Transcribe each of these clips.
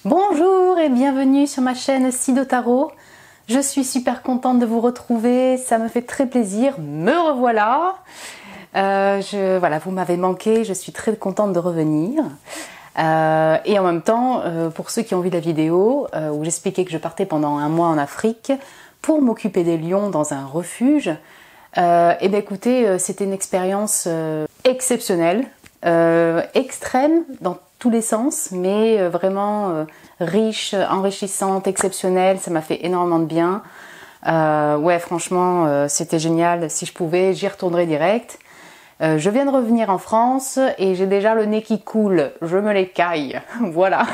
Bonjour et bienvenue sur ma chaîne Sido Tarot. Je suis super contente de vous retrouver, ça me fait très plaisir, me revoilà. Voilà, vous m'avez manqué, je suis très contente de revenir. Et en même temps, pour ceux qui ont vu la vidéo où j'expliquais que je partais pendant un mois en Afrique pour m'occuper des lions dans un refuge, et bien écoutez, c'était une expérience exceptionnelle, extrême dans tous les sens, mais vraiment riche, enrichissante, exceptionnelle. Ça m'a fait énormément de bien. Ouais, franchement, c'était génial. Si je pouvais, j'y retournerais direct. Je viens de revenir en France et j'ai déjà le nez qui coule. Je me l'écaille. Voilà.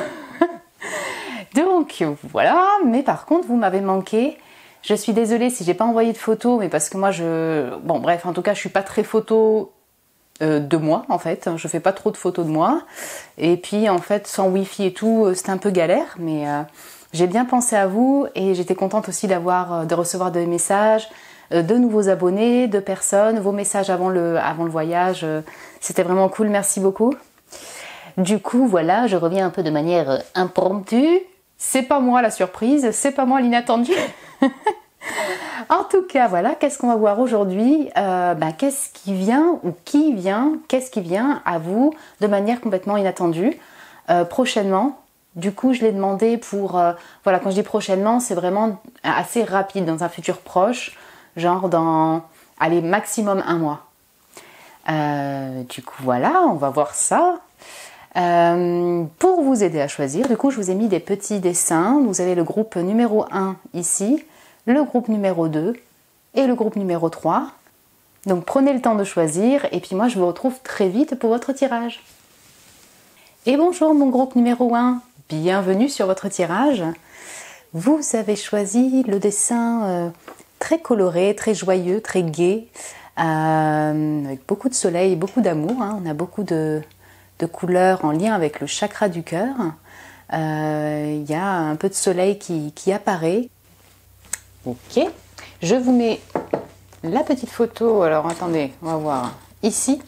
Donc voilà. Mais par contre, vous m'avez manqué. Je suis désolée si j'ai pas envoyé de photos, mais parce que moi bon bref, en tout cas, je suis pas très photo de moi en fait, je fais pas trop de photos de moi et puis en fait sans wifi et tout c'était un peu galère, mais j'ai bien pensé à vous et j'étais contente aussi de recevoir des messages de nouveaux abonnés, de personnes, vos messages avant le voyage, c'était vraiment cool, merci beaucoup. Du coup voilà, je reviens un peu de manière impromptue, c'est pas moi la surprise, c'est pas moi l'inattendu. En tout cas, voilà, qu'est-ce qu'on va voir aujourd'hui, qu'est-ce qui vient à vous de manière complètement inattendue prochainement. Du coup, je l'ai demandé pour, voilà, quand je dis prochainement, c'est vraiment assez rapide, dans un futur proche, genre dans, allez, maximum un mois. Du coup, voilà, on va voir ça. Pour vous aider à choisir, du coup, je vous ai mis des petits dessins. Vous avez le groupe numéro 1 ici, le groupe numéro 2 et le groupe numéro 3. Donc prenez le temps de choisir et puis moi je vous retrouve très vite pour votre tirage. Et bonjour mon groupe numéro 1, bienvenue sur votre tirage. Vous avez choisi le dessin très coloré, très joyeux, très gai, avec beaucoup de soleil et beaucoup d'amour. On a beaucoup de couleurs en lien avec le chakra du cœur. Il y a un peu de soleil qui apparaît. Ok, je vous mets la petite photo, alors attendez, on va voir, ici.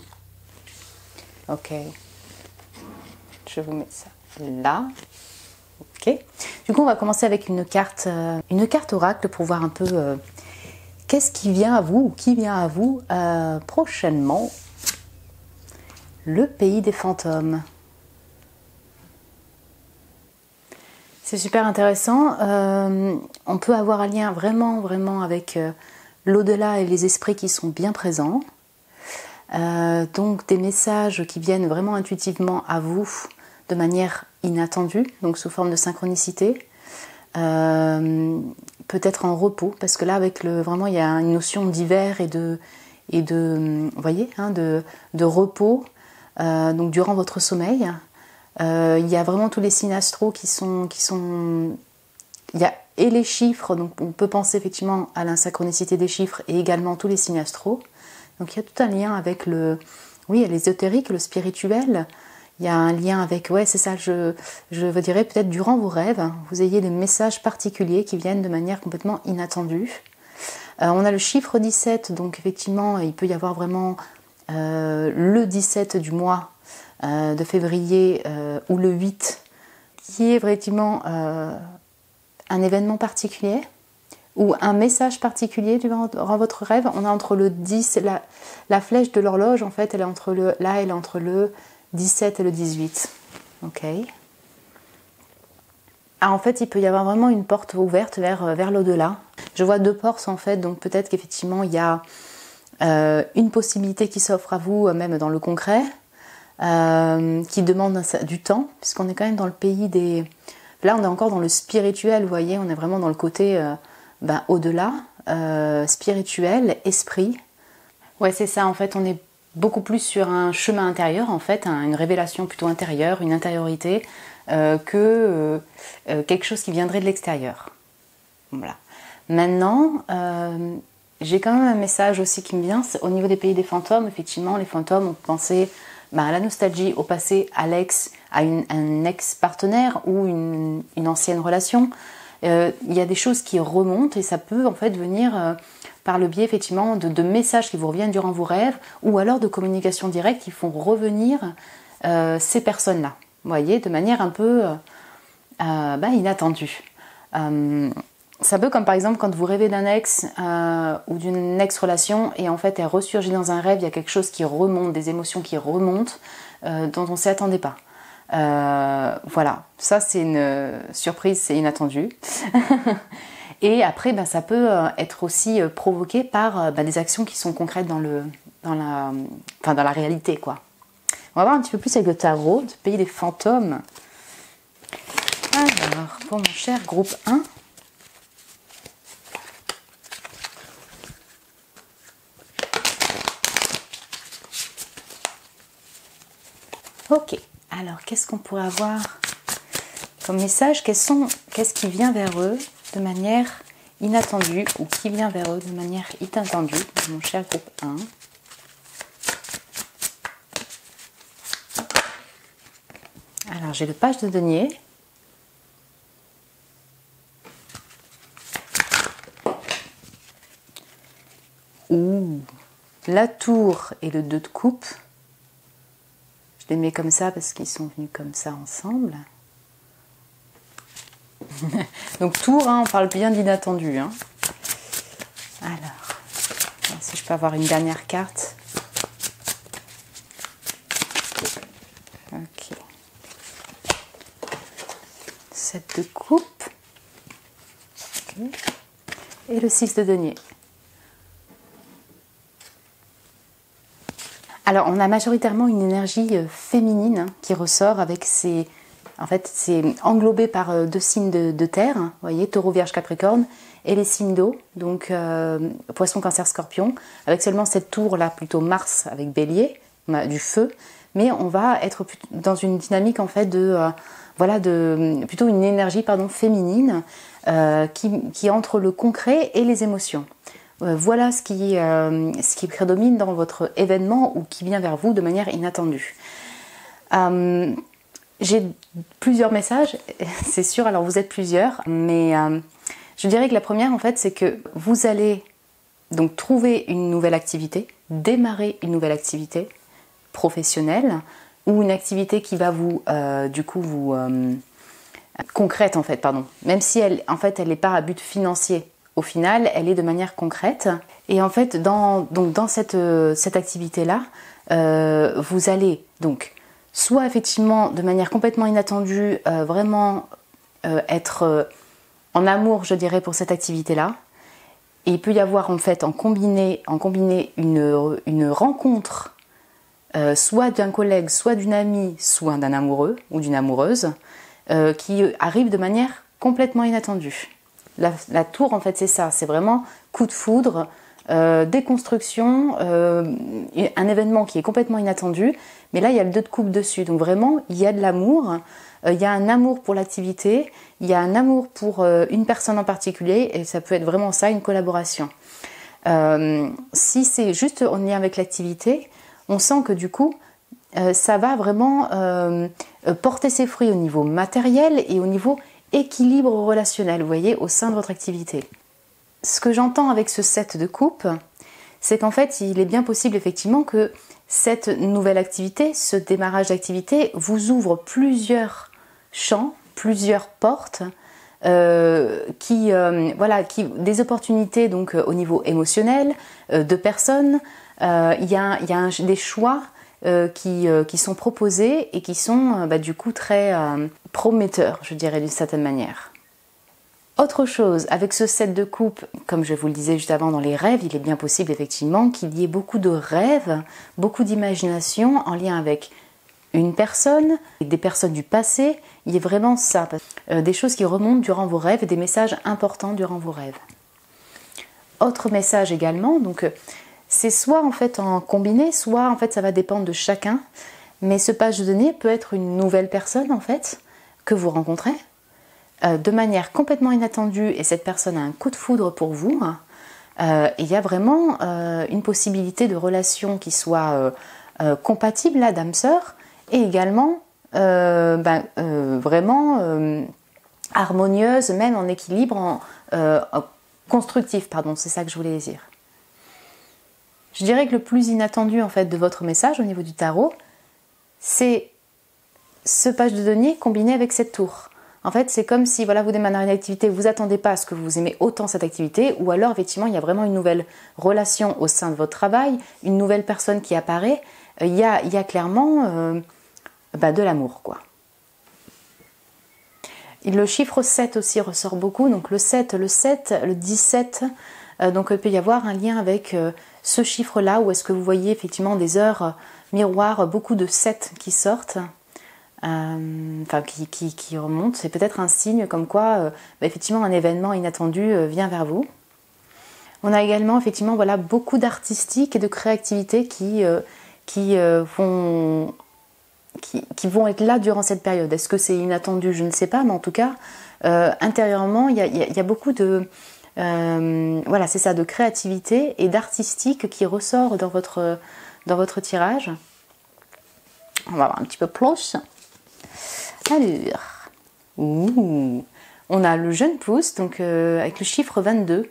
Ok, je vous mets ça là. Ok, du coup on va commencer avec une carte oracle pour voir un peu qu'est-ce qui vient à vous, ou qui vient à vous prochainement. Le pays des fantômes. C'est super intéressant, on peut avoir un lien vraiment avec l'au-delà et les esprits qui sont bien présents. Donc des messages qui viennent vraiment intuitivement à vous de manière inattendue, donc sous forme de synchronicité. Peut-être en repos, parce que là vraiment il y a une notion d'hiver et de vous voyez, de repos, donc durant votre sommeil. Il y a vraiment tous les signes astro qui sont il y a et les chiffres, donc on peut penser effectivement à l'insynchronicité des chiffres et également tous les signes astro. Donc il y a tout un lien avec l'ésotérique, le spirituel. Il y a un lien avec, ouais c'est ça, je vous dirais peut-être durant vos rêves, vous ayez des messages particuliers qui viennent de manière complètement inattendue. On a le chiffre 17, donc effectivement il peut y avoir vraiment le 17 du mois de février ou le 8 qui est effectivement un événement particulier ou un message particulier durant votre rêve. On a entre le 10, la flèche de l'horloge en fait elle est entre le 17 et le 18. Ok. En fait il peut y avoir vraiment une porte ouverte vers l'au-delà. Je vois deux portes en fait, donc peut-être qu'effectivement il y a une possibilité qui s'offre à vous même dans le concret, qui demande du temps, puisqu'on est quand même dans le pays des... Là, on est encore dans le spirituel, vous voyez, on est vraiment dans le côté au-delà, spirituel, esprit. Ouais, c'est ça, en fait, on est beaucoup plus sur un chemin intérieur, en fait, une révélation plutôt intérieure, une intériorité, que quelque chose qui viendrait de l'extérieur. Voilà. Maintenant, j'ai quand même un message aussi qui me vient, au niveau des pays des fantômes, effectivement, les fantômes, on peut penser à la nostalgie, au passé, à un ex-partenaire ou une ancienne relation. Il y a des choses qui remontent et ça peut en fait venir par le biais effectivement de messages qui vous reviennent durant vos rêves ou alors de communications directes qui font revenir ces personnes-là. Vous voyez, de manière un peu inattendu. C'est un peu comme par exemple quand vous rêvez d'un ex ou d'une ex-relation et en fait elle ressurgit dans un rêve, il y a quelque chose qui remonte, des émotions qui remontent dont on ne s'y attendait pas. Voilà, ça c'est une surprise, c'est inattendu. Et après, ça peut être aussi provoqué par des actions qui sont concrètes dans la réalité, quoi. On va voir un petit peu plus avec le tarot, du pays des fantômes. Alors, pour mon cher groupe 1. Ok, alors qu'est-ce qu'on pourrait avoir comme message? Qu'est-ce qui vient vers eux de manière inattendue ou qui vient vers eux de manière inattendue, mon cher groupe 1? Alors j'ai le page de denier. Ouh, la tour et le 2 de coupe. Je les mets comme ça parce qu'ils sont venus comme ça ensemble. Donc tour, on parle bien d'inattendu. Alors, si je peux avoir une dernière carte. Ok. 7 de coupe. Okay. Et le 6 de denier. Alors, on a majoritairement une énergie féminine qui ressort avec ces... En fait, c'est englobé par 2 signes de terre, vous voyez, taureau, vierge, capricorne, et les signes d'eau, donc poisson, cancer, scorpion, avec seulement cette tour-là, plutôt Mars avec bélier, du feu, mais on va être dans une dynamique en fait plutôt une énergie féminine qui est entre le concret et les émotions. Voilà ce qui prédomine dans votre événement ou qui vient vers vous de manière inattendue. J'ai plusieurs messages, c'est sûr, alors vous êtes plusieurs, mais je dirais que la première en fait c'est que vous allez donc trouver une nouvelle activité, démarrer une nouvelle activité professionnelle ou une activité qui va concrète en fait, pardon, même si elle n'est pas à but financier. Au final, elle est de manière concrète. Et en fait, dans cette activité-là, vous allez donc soit effectivement de manière complètement inattendue, vraiment être en amour, je dirais, pour cette activité-là. Et il peut y avoir en fait en combiné une rencontre, soit d'un collègue, soit d'une amie, soit d'un amoureux ou d'une amoureuse, qui arrive de manière complètement inattendue. La tour, en fait, c'est ça, c'est vraiment coup de foudre, déconstruction, un événement qui est complètement inattendu, mais là, il y a le 2 de coupe dessus, donc vraiment, il y a de l'amour, il y a un amour pour l'activité, il y a un amour pour une personne en particulier, et ça peut être vraiment ça, une collaboration. Si c'est juste en lien avec l'activité, on sent que du coup, ça va vraiment porter ses fruits au niveau matériel et au niveau équilibre relationnel, vous voyez, au sein de votre activité. Ce que j'entends avec ce 7 de coupe, c'est qu'en fait, il est bien possible effectivement que cette nouvelle activité, ce démarrage d'activité, vous ouvre plusieurs champs, plusieurs portes, des opportunités donc au niveau émotionnel, de personnes. Il y a des choix qui sont proposés et qui sont du coup très prometteurs, je dirais d'une certaine manière. Autre chose, avec ce 7 de coupe, comme je vous le disais juste avant dans les rêves, il est bien possible effectivement qu'il y ait beaucoup de rêves, beaucoup d'imagination en lien avec une personne, des personnes du passé, il y a vraiment ça, des choses qui remontent durant vos rêves et des messages importants durant vos rêves. Autre message également, donc c'est soit en fait en combiné, soit en fait ça va dépendre de chacun, mais ce page de denier peut être une nouvelle personne en fait que vous rencontrez de manière complètement inattendue et cette personne a un coup de foudre pour vous. Il y a vraiment une possibilité de relation qui soit compatible là d'âme-sœur et également vraiment harmonieuse, même en équilibre, constructif, pardon, c'est ça que je voulais dire. Je dirais que le plus inattendu en fait de votre message au niveau du tarot, c'est ce page de denier combiné avec cette tour. En fait, c'est comme si voilà, vous démarrez une activité, vous attendez pas à ce que vous aimez autant cette activité, ou alors effectivement, il y a vraiment une nouvelle relation au sein de votre travail, une nouvelle personne qui apparaît. Il y a clairement de l'amour, quoi. Et le chiffre 7 aussi ressort beaucoup, donc le 7, le 17, donc il peut y avoir un lien avec ce chiffre-là, où est-ce que vous voyez effectivement des heures miroirs, beaucoup de 7 qui sortent. Qui remonte, c'est peut-être un signe comme quoi effectivement un événement inattendu vient vers vous. On a également effectivement voilà, beaucoup d'artistique et de créativité qui vont être là durant cette période. Est-ce que c'est inattendu? Je ne sais pas, mais en tout cas intérieurement il y a beaucoup de voilà, c'est ça, de créativité et d'artistique qui ressort dans votre tirage. On va voir un petit peu plus. Alors, on a le jeune pouce, donc avec le chiffre 22,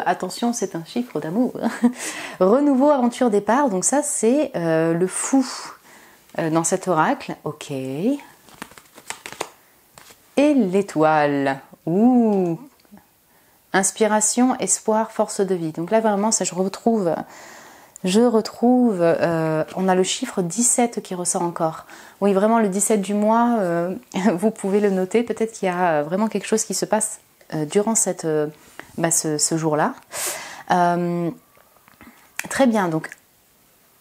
attention, c'est un chiffre d'amour. Renouveau, aventure, départ, donc ça c'est le fou dans cet oracle, ok. Et l'étoile, inspiration, espoir, force de vie. Donc là vraiment, ça je retrouve, on a le chiffre 17 qui ressort encore. Oui, vraiment le 17 du mois, vous pouvez le noter. Peut-être qu'il y a vraiment quelque chose qui se passe durant ce jour-là. Très bien, donc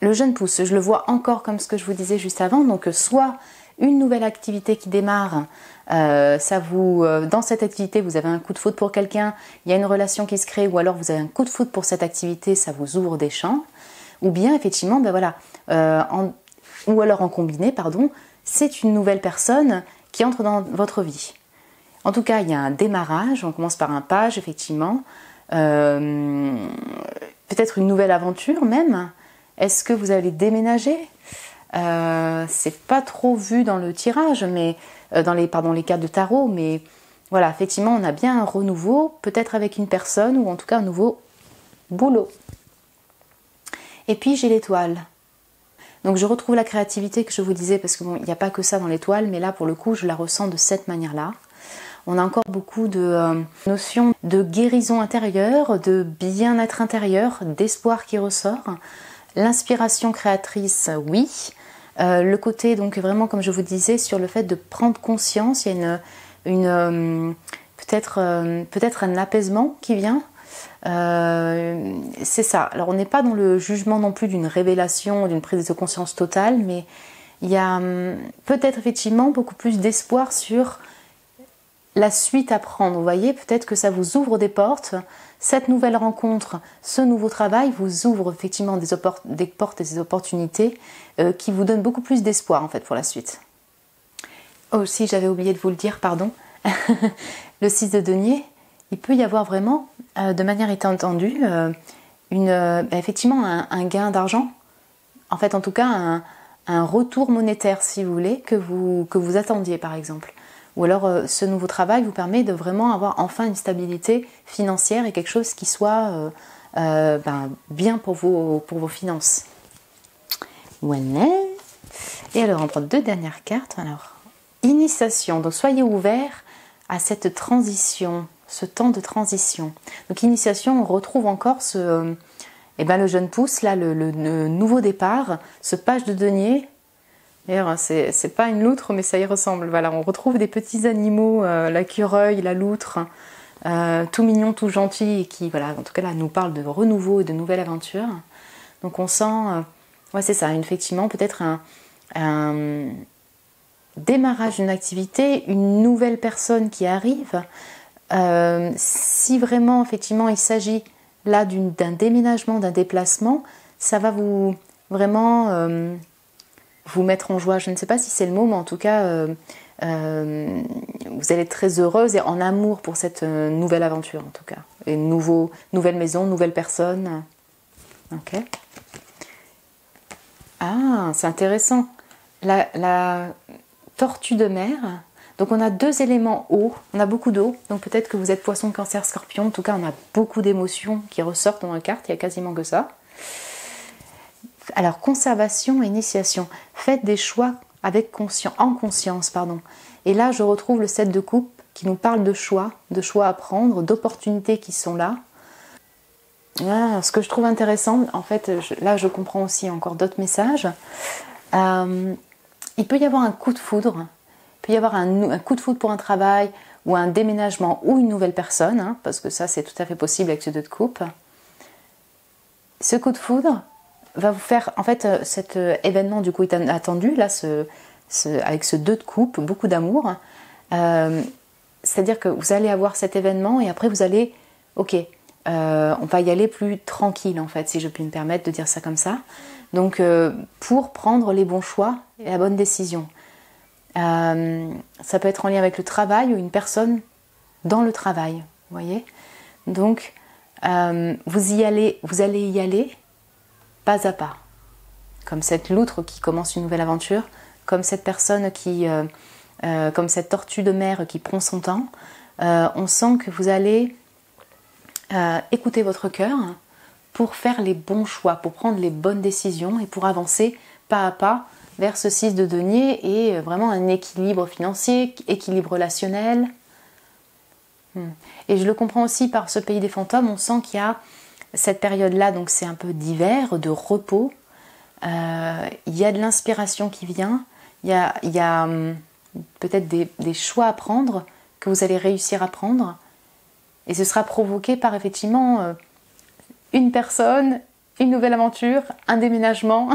le jeune pouce, je le vois encore comme ce que je vous disais juste avant. Donc soit une nouvelle activité qui démarre, dans cette activité vous avez un coup de foudre pour quelqu'un, il y a une relation qui se crée, ou alors vous avez un coup de foudre pour cette activité, ça vous ouvre des champs. Ou bien effectivement, ou alors en combiné, c'est une nouvelle personne qui entre dans votre vie. En tout cas, il y a un démarrage, on commence par un page, effectivement. Peut-être une nouvelle aventure même. Est-ce que vous allez déménager? C'est pas trop vu dans le tirage, mais dans les cartes de tarot, mais voilà, effectivement, on a bien un renouveau, peut-être avec une personne, ou en tout cas un nouveau boulot. Et puis j'ai l'étoile. Donc je retrouve la créativité que je vous disais, parce que il n'y a pas que ça dans l'étoile, mais là pour le coup je la ressens de cette manière-là. On a encore beaucoup de notions de guérison intérieure, de bien-être intérieur, d'espoir qui ressort. L'inspiration créatrice, oui. Le côté donc vraiment comme je vous disais sur le fait de prendre conscience, il y a peut-être un apaisement qui vient. C'est ça. Alors on n'est pas dans le jugement non plus d'une révélation, d'une prise de conscience totale, mais il y a peut-être effectivement beaucoup plus d'espoir sur la suite à prendre. Vous voyez, peut-être que ça vous ouvre des portes. Cette nouvelle rencontre, ce nouveau travail vous ouvre effectivement des portes et des opportunités qui vous donnent beaucoup plus d'espoir en fait pour la suite. Aussi, j'avais oublié de vous le dire, pardon. Le 6 de denier, il peut y avoir vraiment, de manière étendue, effectivement un gain d'argent. En fait, en tout cas, un retour monétaire, si vous voulez, que vous attendiez, par exemple. Ou alors, ce nouveau travail vous permet de vraiment avoir enfin une stabilité financière et quelque chose qui soit bien pour vos finances. Voilà. Et alors, on prend 2 dernières cartes. Alors, initiation. Donc, soyez ouverts à cette transition, ce temps de transition. Donc initiation, on retrouve encore le jeune pouce, là, le nouveau départ, ce page de denier. D'ailleurs, c'est pas une loutre, mais ça y ressemble. Voilà, on retrouve des petits animaux, l'écureuil, la loutre, tout mignon, tout gentil, et qui, voilà, en tout cas là, nous parle de renouveau et de nouvelle aventure. Donc on sent, c'est ça, effectivement, peut-être un démarrage d'une activité, une nouvelle personne qui arrive. Si vraiment effectivement il s'agit là d'un déménagement, d'un déplacement, ça va vous vraiment vous mettre en joie. Je ne sais pas si c'est le mot, mais en tout cas vous allez être très heureuse et en amour pour cette nouvelle aventure en tout cas. Et nouvelle maison, nouvelle personne. Ok. Ah, c'est intéressant. La tortue de mer. Donc on a 2 éléments eau, on a beaucoup d'eau, donc peut-être que vous êtes poisson, cancer, scorpion, en tout cas on a beaucoup d'émotions qui ressortent dans la carte, il y a quasiment que ça. Alors conservation et initiation, faites des choix en conscience. Et là, je retrouve le 7 de coupe qui nous parle de choix à prendre, d'opportunités qui sont là. Ce que je trouve intéressant, en fait, là je comprends aussi encore d'autres messages. Il peut y avoir un coup de foudre, il peut y avoir un coup de foudre pour un travail ou un déménagement ou une nouvelle personne, hein, parce que ça c'est tout à fait possible avec ce 2 de coupe. Ce coup de foudre va vous faire, en fait, cet événement du coup attendu, là, avec ce 2 de coupe, beaucoup d'amour, c'est-à-dire que vous allez avoir cet événement et après vous allez, ok, on va y aller plus tranquille en fait, si je puis me permettre de dire ça comme ça. Donc pour prendre les bons choix et la bonne décision. Ça peut être en lien avec le travail ou une personne dans le travail, vous voyez. Donc vous allez y aller pas à pas. Comme cette loutre qui commence une nouvelle aventure, comme cette personne comme cette tortue de mer qui prend son temps. On sent que vous allez écouter votre cœur pour faire les bons choix, pour prendre les bonnes décisions et pour avancer pas à pas vers ce 6 de denier et vraiment un équilibre financier, équilibre relationnel. Et je le comprends aussi par ce pays des fantômes, on sent qu'il y a cette période-là, donc c'est un peu d'hiver, de repos, il y a de l'inspiration qui vient, il y a peut-être des choix à prendre que vous allez réussir à prendre. Et ce sera provoqué par effectivement une personne, une nouvelle aventure, un déménagement.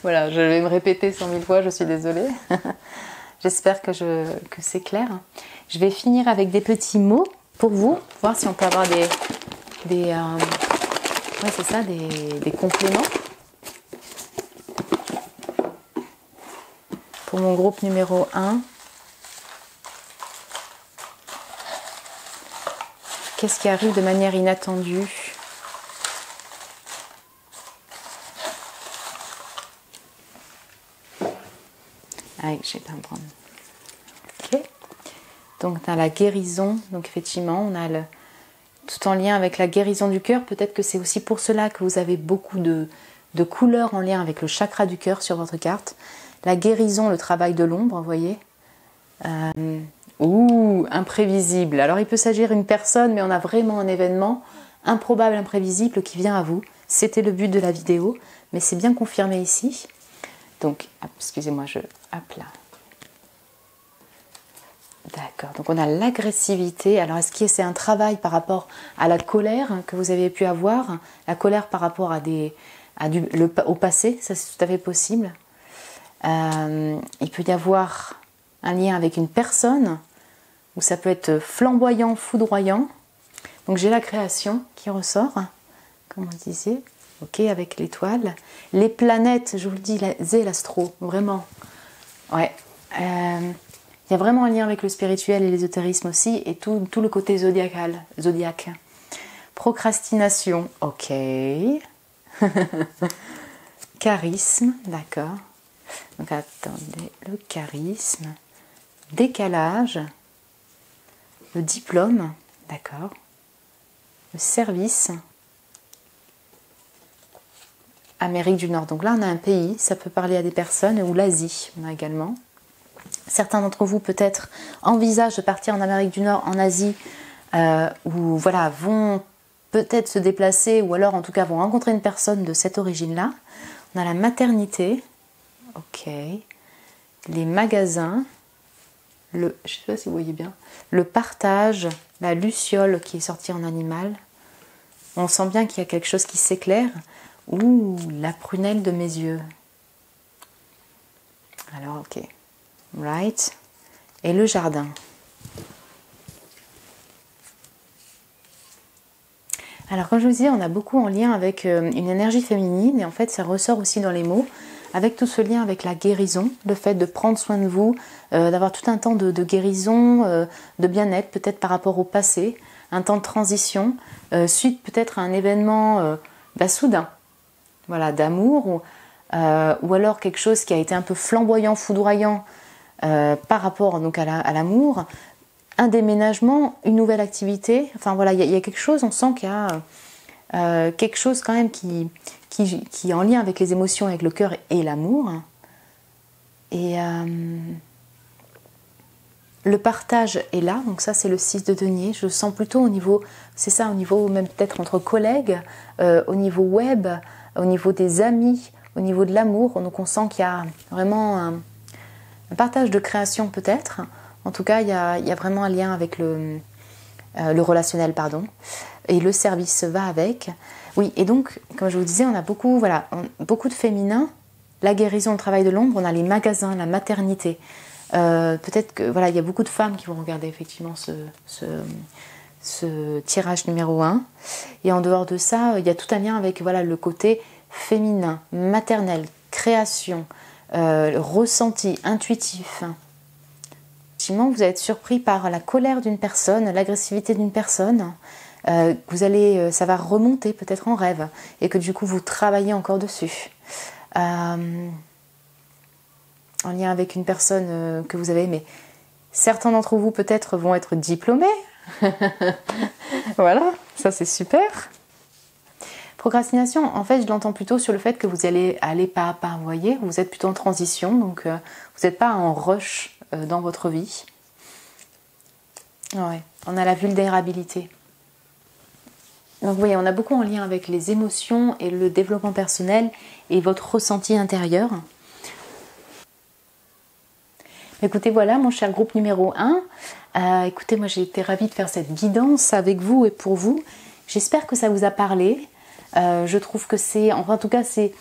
Voilà, je vais me répéter 100 000 fois, je suis désolée. J'espère que c'est clair. Je vais finir avec des petits mots pour vous, voir si on peut avoir des compléments. Pour mon groupe numéro 1. Qu'est-ce qui arrive de manière inattendue? Ah, je vais pas me prendre. Ok. Donc, on a la guérison. Donc, effectivement, on a tout en lien avec la guérison du cœur. Peut-être que c'est aussi pour cela que vous avez beaucoup de couleurs en lien avec le chakra du cœur sur votre carte. La guérison, le travail de l'ombre, vous voyez. Imprévisible. Alors il peut s'agir d'une personne, mais on a vraiment un événement improbable, imprévisible qui vient à vous. C'était le but de la vidéo, mais c'est bien confirmé ici. Donc, excusez-moi, hop là. D'accord, donc on a l'agressivité. Alors est-ce que c'est un travail par rapport à la colère que vous avez pu avoir? La colère par rapport au passé, ça c'est tout à fait possible. Il peut y avoir un lien avec une personne, ou ça peut être flamboyant, foudroyant. Donc j'ai la création qui ressort, comme on disait, ok, avec l'étoile. Les planètes, je vous le dis, l'astro, vraiment. Ouais. Il y a vraiment un lien avec le spirituel et l'ésotérisme aussi, et tout le côté zodiaque. Procrastination, ok. Charisme, d'accord. Donc attendez, le charisme, décalage, le diplôme, d'accord, le service, Amérique du Nord. Donc là on a un pays, ça peut parler à des personnes, ou l'Asie, on a également. Certains d'entre vous peut-être envisagent de partir en Amérique du Nord, en Asie, ou voilà, vont peut-être se déplacer, ou alors en tout cas vont rencontrer une personne de cette origine-là. On a la maternité. Ok, les magasins, je ne sais pas si vous voyez bien, le partage, la luciole qui est sortie en animal. On sent bien qu'il y a quelque chose qui s'éclaire. Ouh, la prunelle de mes yeux. Alors, ok, right. Et le jardin. Alors, comme je vous disais, on a beaucoup en lien avec une énergie féminine, et en fait, ça ressort aussi dans les mots. Avec tout ce lien avec la guérison, le fait de prendre soin de vous, d'avoir tout un temps de guérison, de bien-être, peut-être par rapport au passé, un temps de transition, suite peut-être à un événement soudain, voilà, d'amour, ou alors quelque chose qui a été un peu flamboyant, foudroyant par rapport donc à l'amour, un déménagement, une nouvelle activité, enfin voilà, il y a quelque chose, on sent qu'il y a quelque chose quand même qui est en lien avec les émotions, avec le cœur et l'amour. Et Le partage est là, donc ça c'est le 6 de denier. Je sens plutôt au niveau, c'est ça, au niveau même peut-être entre collègues, au niveau web, au niveau des amis, au niveau de l'amour. Donc on sent qu'il y a vraiment un partage de création peut-être. En tout cas, il y a vraiment un lien avec le relationnel, pardon. Et le service va avec. Oui, et donc, comme je vous disais, on a beaucoup, voilà, beaucoup de féminin. La guérison, le travail de l'ombre, on a les magasins, la maternité. Peut-être que voilà, il y a beaucoup de femmes qui vont regarder effectivement ce tirage numéro 1. Et en dehors de ça, il y a tout un lien avec voilà, le côté féminin, maternel, création, ressenti, intuitif. Effectivement, vous allez être surpris par la colère d'une personne, l'agressivité d'une personne. Ça va remonter peut-être en rêve et que du coup vous travaillez encore dessus. En lien avec une personne que vous avez aimée. Certains d'entre vous peut-être vont être diplômés. Voilà, ça c'est super. Procrastination, en fait je l'entends plutôt sur le fait que vous allez aller pas à pas, vous voyez, vous êtes plutôt en transition, donc vous n'êtes pas en rush dans votre vie. Ouais, on a la vulnérabilité. Donc vous voyez, on a beaucoup en lien avec les émotions et le développement personnel et votre ressenti intérieur. Écoutez, voilà mon cher groupe numéro 1. Écoutez, moi j'ai été ravie de faire cette guidance avec vous et pour vous. J'espère que ça vous a parlé. Je trouve que c'est, enfin en tout cas c'est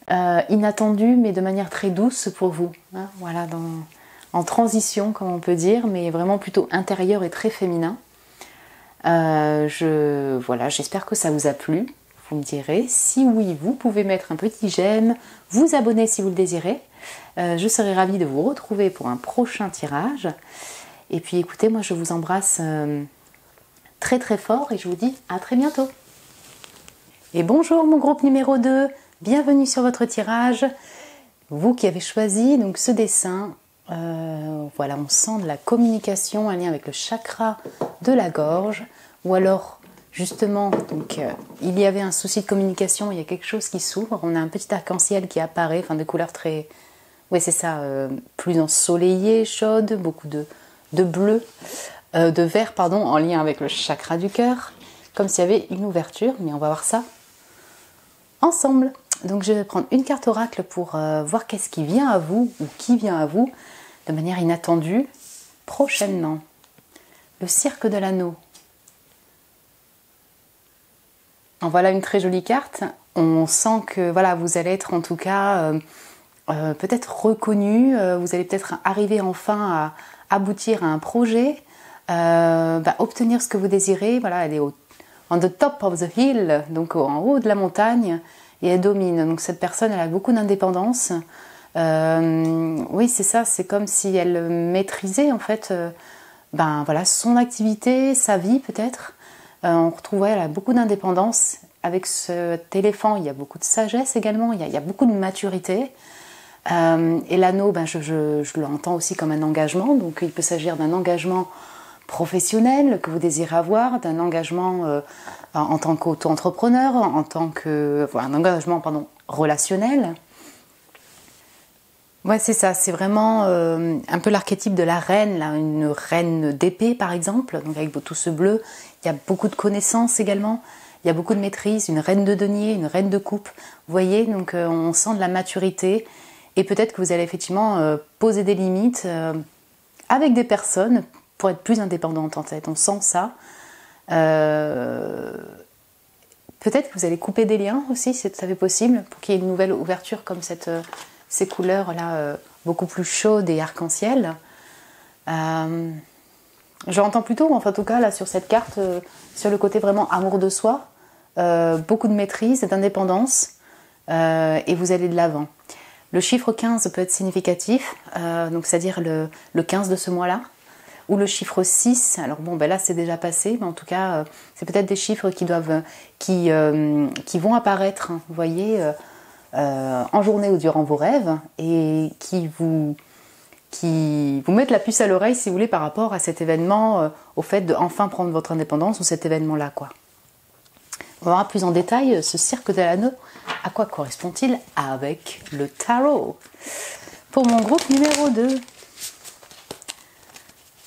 inattendu mais de manière très douce pour vous. Hein, voilà, en transition comme on peut dire, mais vraiment plutôt intérieur et très féminin. Voilà, j'espère que ça vous a plu. Vous me direz. Si oui, vous pouvez mettre un petit j'aime, vous abonner si vous le désirez. Je serai ravie de vous retrouver pour un prochain tirage. Et puis écoutez, moi je vous embrasse très très fort et je vous dis à très bientôt. Et bonjour mon groupe numéro 2, bienvenue sur votre tirage. Vous qui avez choisi donc ce dessin, voilà, on sent de la communication, un lien avec le chakra de la gorge, ou alors justement, donc il y avait un souci de communication, il y a quelque chose qui s'ouvre, on a un petit arc-en-ciel qui apparaît, enfin de couleur très, oui c'est ça, plus ensoleillée, chaude, beaucoup de bleu, de vert pardon, en lien avec le chakra du cœur, comme s'il y avait une ouverture, mais on va voir ça ensemble. Donc je vais prendre une carte oracle pour voir qu'est-ce qui vient à vous, ou qui vient à vous, de manière inattendue, prochainement. Le cirque de l'anneau. En voilà une très jolie carte. On sent que voilà, vous allez être en tout cas peut-être reconnu, vous allez peut-être arriver enfin à aboutir à un projet, obtenir ce que vous désirez. Voilà, elle est on the top of the hill, donc en haut de la montagne, et elle domine. Donc cette personne, elle a beaucoup d'indépendance. Oui, c'est ça, c'est comme si elle maîtrisait en fait voilà, son activité, sa vie peut-être. On retrouve, elle a beaucoup d'indépendance. Avec cet éléphant, il y a beaucoup de sagesse également, il y a beaucoup de maturité. Et l'anneau, je l'entends aussi comme un engagement. Donc il peut s'agir d'un engagement professionnel que vous désirez avoir, d'un engagement en tant qu'auto-entrepreneur, en tant que un engagement relationnel. Ouais, c'est ça, c'est vraiment un peu l'archétype de la reine, là, une reine d'épée par exemple, donc avec tout ce bleu. Il y a beaucoup de connaissances également, il y a beaucoup de maîtrise, une reine de denier, une reine de coupe. Vous voyez, donc on sent de la maturité et peut-être que vous allez effectivement poser des limites avec des personnes pour être plus indépendante en fait. On sent ça. Peut-être que vous allez couper des liens aussi, si ça fait possible, pour qu'il y ait une nouvelle ouverture comme ces couleurs-là beaucoup plus chaudes et arc-en-ciel. J'entends plutôt, enfin en tout cas là sur cette carte, sur le côté vraiment amour de soi, beaucoup de maîtrise, d'indépendance, et vous allez de l'avant. Le chiffre 15 peut être significatif, donc c'est-à-dire le 15 de ce mois-là, ou le chiffre 6, alors bon là c'est déjà passé, mais en tout cas c'est peut-être des chiffres qui vont apparaître, hein, vous voyez, en journée ou durant vos rêves, et qui vous mettent la puce à l'oreille si vous voulez par rapport à cet événement, au fait de enfin prendre votre indépendance ou cet événement-là quoi. On va voir plus en détail ce cirque de l'anneau, à quoi correspond-il avec le tarot. Pour mon groupe numéro 2.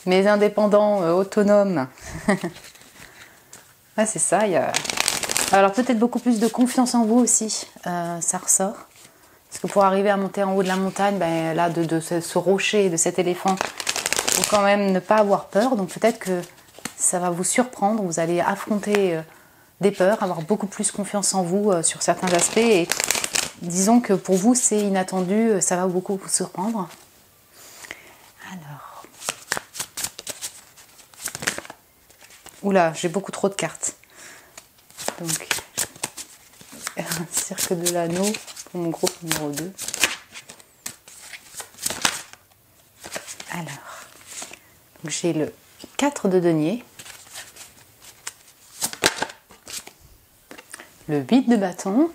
mes indépendants autonomes. Ah, c'est ça, il y a... Alors peut-être beaucoup plus de confiance en vous aussi, ça ressort. Parce que pour arriver à monter en haut de la montagne, ben, là, de ce rocher, de cet éléphant, il faut quand même ne pas avoir peur. Donc peut-être que ça va vous surprendre, vous allez affronter des peurs, avoir beaucoup plus confiance en vous sur certains aspects. Et disons que pour vous, c'est inattendu, ça va beaucoup vous surprendre. Alors... Oula, j'ai beaucoup trop de cartes. Donc, un cirque de l'anneau pour mon groupe numéro 2. Alors, j'ai le 4 de denier, le 8 de bâton,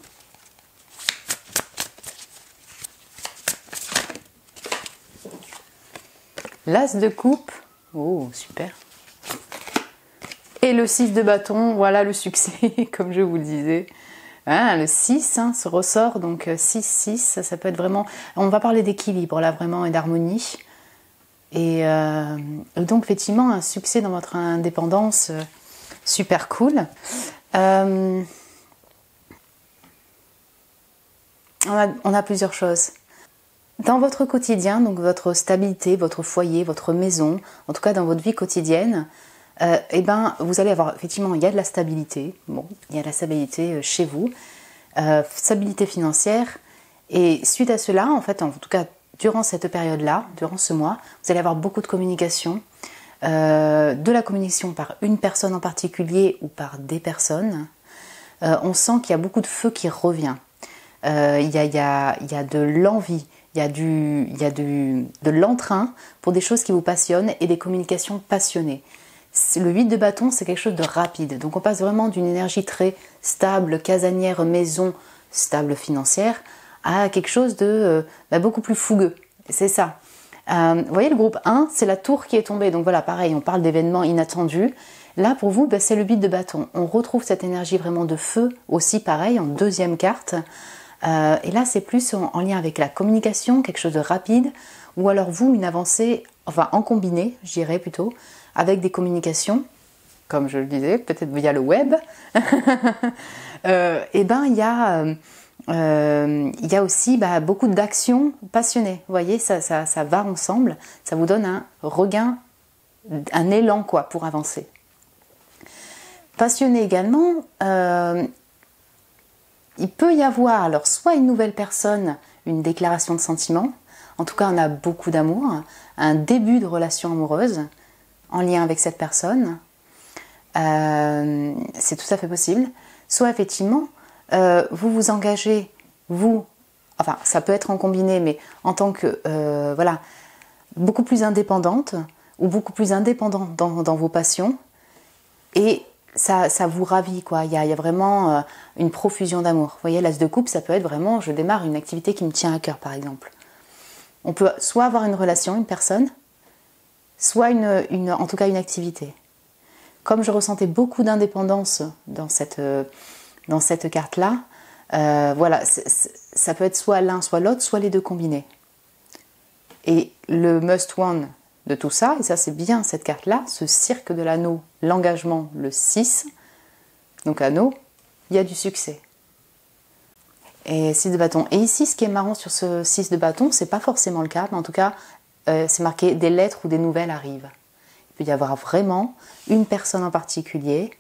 l'as de coupe, oh super, et le 6 de bâton, voilà le succès, comme je vous le disais. Hein, le 6 se ressort, donc 6-6, ça peut être vraiment... On va parler d'équilibre là vraiment et d'harmonie. Et donc effectivement, un succès dans votre indépendance, super cool. On a plusieurs choses. Dans votre quotidien, donc votre stabilité, votre foyer, votre maison, en tout cas dans votre vie quotidienne, eh ben, vous allez avoir, effectivement, il y a de la stabilité, bon, il y a de la stabilité chez vous, stabilité financière, et suite à cela, en fait, en tout cas, durant cette période-là, durant ce mois, vous allez avoir beaucoup de communication, de la communication par une personne en particulier ou par des personnes. On sent qu'il y a beaucoup de feu qui revient, il y a de l'envie, il y a de l'entrain pour des choses qui vous passionnent et des communications passionnées. Le 8 de bâton, c'est quelque chose de rapide. Donc on passe vraiment d'une énergie très stable, casanière, maison, stable financière, à quelque chose de beaucoup plus fougueux. C'est ça. Vous voyez, le groupe 1, c'est la tour qui est tombée. Donc voilà, pareil, on parle d'événements inattendus. Là, pour vous, c'est le 8 de bâton. On retrouve cette énergie vraiment de feu, aussi pareil, en deuxième carte. Et là, c'est plus en lien avec la communication, quelque chose de rapide, ou alors vous, une avancée, enfin en combiné, je dirais plutôt, avec des communications, comme je le disais, peut-être via le web, et ben il y a aussi beaucoup d'actions passionnées. Vous voyez, ça va ensemble, ça vous donne un regain, un élan quoi pour avancer. Passionné également, il peut y avoir alors soit une nouvelle personne, une déclaration de sentiment, en tout cas on a beaucoup d'amour, un début de relation amoureuse, en lien avec cette personne, c'est tout à fait possible. Soit effectivement, vous vous engagez, enfin ça peut être en combiné, mais en tant que, beaucoup plus indépendante, ou beaucoup plus indépendant dans vos passions, et ça vous ravit, quoi. Il y a vraiment une profusion d'amour. Vous voyez, l'as de coupe, ça peut être vraiment, je démarre une activité qui me tient à cœur, par exemple. On peut soit avoir une relation, une personne, soit en tout cas une activité. Comme je ressentais beaucoup d'indépendance dans cette carte-là, voilà, ça peut être soit l'un, soit l'autre, soit les deux combinés. Et le must-one de tout ça, et ça c'est bien cette carte-là, ce cirque de l'anneau, l'engagement, le 6, donc anneau, il y a du succès. Et 6 de bâton. Et ici, ce qui est marrant sur ce 6 de bâton, c'est pas forcément le cas, mais en tout cas, c'est marqué des lettres ou des nouvelles arrivent. Il peut y avoir vraiment une personne en particulier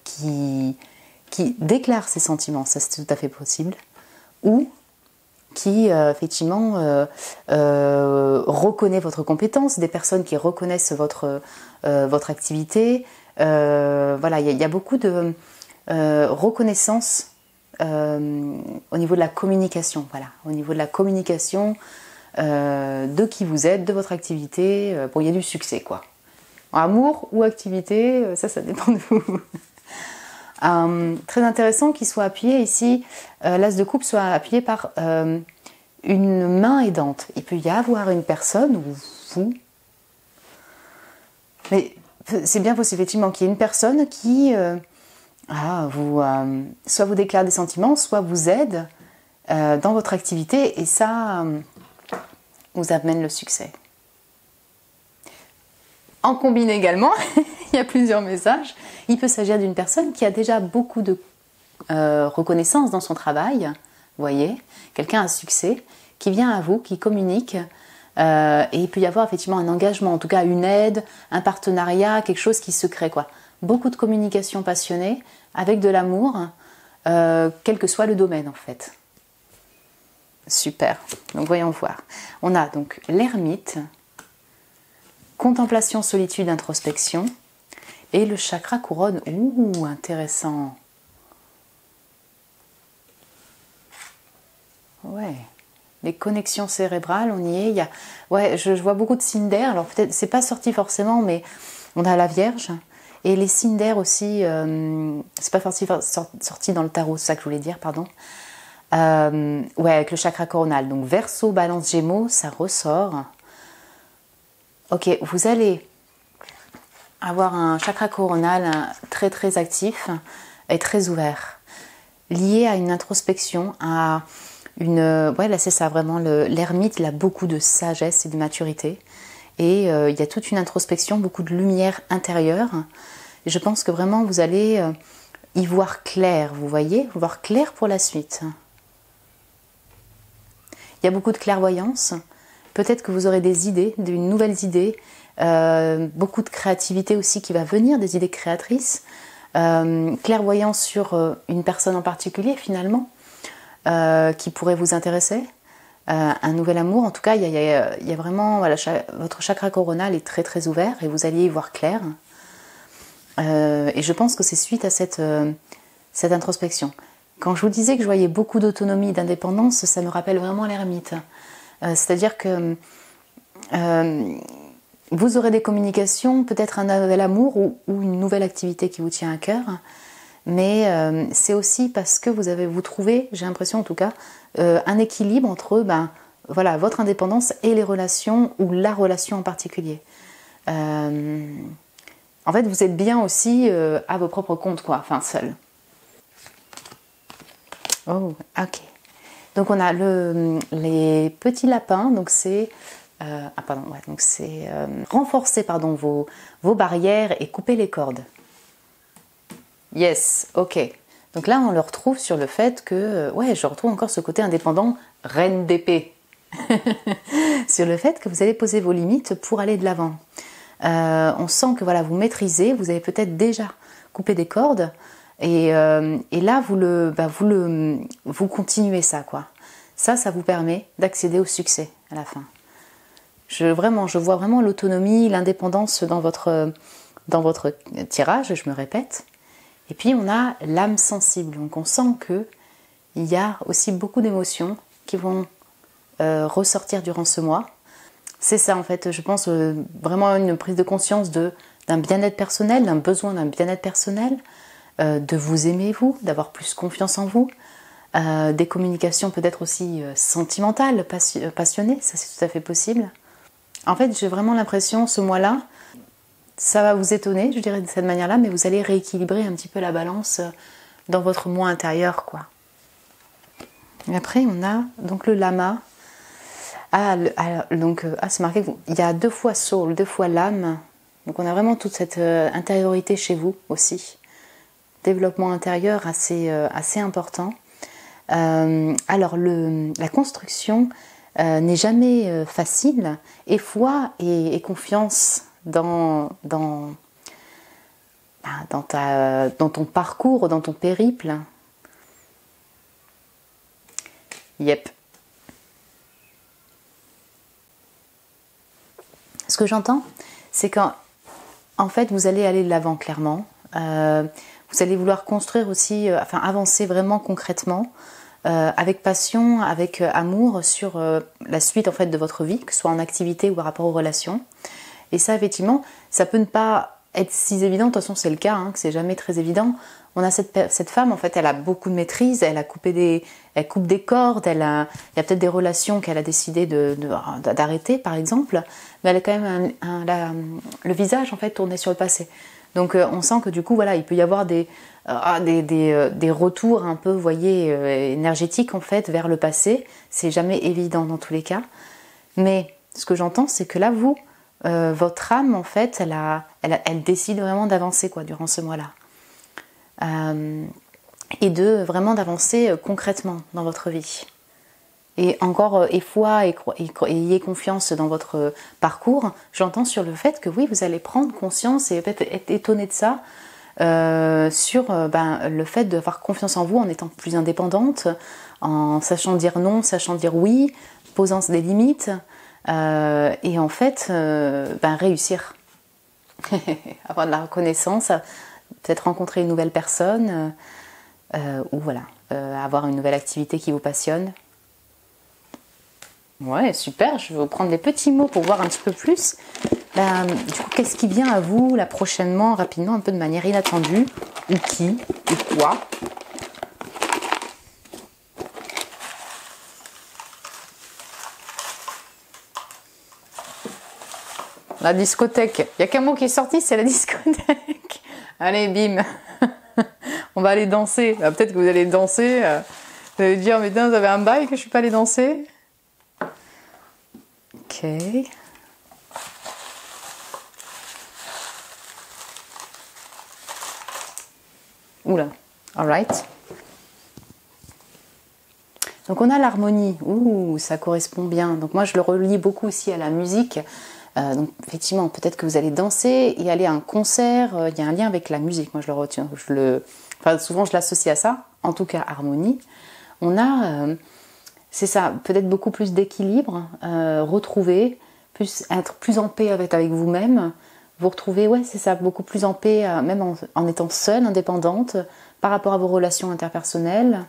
qui déclare ses sentiments, ça c'est tout à fait possible, ou qui effectivement reconnaît votre compétence, des personnes qui reconnaissent votre activité. Voilà, il y a beaucoup de reconnaissance au niveau de la communication. Voilà, au niveau de la communication de qui vous êtes, de votre activité. Bon, il y a du succès, quoi. Amour ou activité, ça dépend de vous. Très intéressant qu'il soit appuyé ici, l'as de coupe soit appuyé par une main aidante. Il peut y avoir une personne ou vous, mais c'est bien possible effectivement qu'il y ait une personne qui soit vous déclare des sentiments, soit vous aide dans votre activité et ça vous amène le succès. En combine également, il y a plusieurs messages. Il peut s'agir d'une personne qui a déjà beaucoup de reconnaissance dans son travail, vous voyez, quelqu'un à succès, qui vient à vous, qui communique, et il peut y avoir effectivement un engagement, en tout cas une aide, un partenariat, quelque chose qui se crée, quoi. Beaucoup de communication passionnée, avec de l'amour, quel que soit le domaine en fait. Super, donc voyons voir. On a donc l'ermite, contemplation, solitude, introspection, et le chakra couronne. Ouh, intéressant. Ouais, les connexions cérébrales, on y est. Il y a, ouais, je vois beaucoup de signes d'air. Alors peut-être, c'est pas sorti forcément, mais on a la Vierge et les signes d'air aussi. C'est pas sorti dans le tarot, c'est ça que je voulais dire, pardon. Ouais, avec le chakra coronal. Donc Verseau, Balance, Gémeaux, ça ressort. Ok, vous allez avoir un chakra coronal très très actif et très ouvert, lié à une introspection, à ouais, là c'est ça, vraiment, l'ermite, il a beaucoup de sagesse et de maturité. Et il y a toute une introspection, beaucoup de lumière intérieure. Et je pense que vraiment, vous allez y voir clair, vous voyez, voir clair pour la suite. Il y a beaucoup de clairvoyance. Peut-être que vous aurez des idées, de nouvelles idées. Beaucoup de créativité aussi qui va venir, des idées créatrices. Clairvoyance sur une personne en particulier, finalement. Qui pourrait vous intéresser, un nouvel amour. En tout cas, il y a vraiment, voilà, votre chakra coronal est très très ouvert et vous alliez y voir clair. Et je pense que c'est suite à cette introspection. Quand je vous disais que je voyais beaucoup d'autonomie, d'indépendance, ça me rappelle vraiment l'ermite. C'est-à-dire que vous aurez des communications, peut-être un nouvel amour ou une nouvelle activité qui vous tient à cœur. Mais c'est aussi parce que vous trouvez, j'ai l'impression en tout cas, un équilibre entre voilà, votre indépendance et les relations ou la relation en particulier. En fait, vous êtes bien aussi à vos propres comptes, quoi, enfin seul. Oh, ok. Donc on a les petits lapins, donc c'est renforcer vos barrières et couper les cordes. Yes, ok. Donc là, on le retrouve sur le fait que, ouais, je retrouve encore ce côté indépendant, reine d'épée. Sur le fait que vous allez poser vos limites pour aller de l'avant. On sent que voilà, vous maîtrisez, vous avez peut-être déjà coupé des cordes, et là, vous continuez ça, quoi. Ça vous permet d'accéder au succès à la fin. Je vois vraiment l'autonomie, l'indépendance dans votre tirage, je me répète. Et puis on a l'âme sensible, donc on sent qu'il y a aussi beaucoup d'émotions qui vont ressortir durant ce mois. C'est ça en fait, je pense vraiment une prise de conscience d'un bien-être personnel, d'un besoin d'un bien-être personnel, de vous aimer vous, d'avoir plus confiance en vous, des communications peut-être aussi sentimentales, passionnées, ça c'est tout à fait possible. En fait j'ai vraiment l'impression ce mois-là, ça va vous étonner, je dirais de cette manière-là, mais vous allez rééquilibrer un petit peu la balance dans votre moi intérieur, quoi. Et après, on a donc le lama. C'est marqué qu'il y a 2 fois soul, 2 fois l'âme. Donc on a vraiment toute cette intériorité chez vous aussi. Développement intérieur assez important. Alors la construction n'est jamais facile, et foi et confiance dans ton parcours, dans ton périple. Yep. Ce que j'entends, c'est qu'en fait, vous allez aller de l'avant clairement. Vous allez vouloir construire aussi, avancer vraiment concrètement, avec passion, avec amour sur la suite en fait de votre vie, que ce soit en activité ou par rapport aux relations. Et ça, effectivement, ça peut ne pas être si évident. De toute façon, c'est le cas, que c'est jamais très évident. On a cette femme, en fait, elle a beaucoup de maîtrise, elle coupe des cordes, il y a peut-être des relations qu'elle a décidé d'arrêter, par exemple, mais elle a quand même le visage, en fait, tourné sur le passé. Donc, on sent que du coup, voilà, il peut y avoir des retours un peu, vous voyez, énergétiques, en fait, vers le passé. C'est jamais évident dans tous les cas. Mais ce que j'entends, c'est que là, vous votre âme, en fait, elle décide vraiment d'avancer quoi durant ce mois-là. Et de vraiment d'avancer concrètement dans votre vie. Et encore, et foi, et ayez confiance dans votre parcours. J'entends sur le fait que oui, vous allez prendre conscience et peut-être être étonné de ça, sur le fait d'avoir confiance en vous en étant plus indépendante, en sachant dire non, sachant dire oui, posant des limites, et en fait, réussir. Avoir de la reconnaissance, peut-être rencontrer une nouvelle personne, ou voilà, avoir une nouvelle activité qui vous passionne. Ouais, super, je vais vous prendre des petits mots pour voir un petit peu plus. Du coup, qu'est-ce qui vient à vous là prochainement, rapidement, un peu de manière inattendue, ou qui, ou quoi? La discothèque. Il n'y a qu'un mot qui est sorti, c'est la discothèque. Allez, bim. On va aller danser. Peut-être que vous allez danser. Vous allez dire, mais putain, vous avez un bail que je ne suis pas allée danser. Ok. Oula. Alright. Donc on a l'harmonie. Ouh, ça correspond bien. Donc moi je le relie beaucoup aussi à la musique. Donc effectivement, peut-être que vous allez danser et aller à un concert. Il y a un lien avec la musique. Moi je le retiens. Souvent je l'associe à ça. En tout cas, harmonie. On a, c'est ça, peut-être beaucoup plus d'équilibre, retrouver, être plus en paix avec vous-même. Vous retrouvez, ouais, c'est ça, beaucoup plus en paix, même en étant seule, indépendante, par rapport à vos relations interpersonnelles.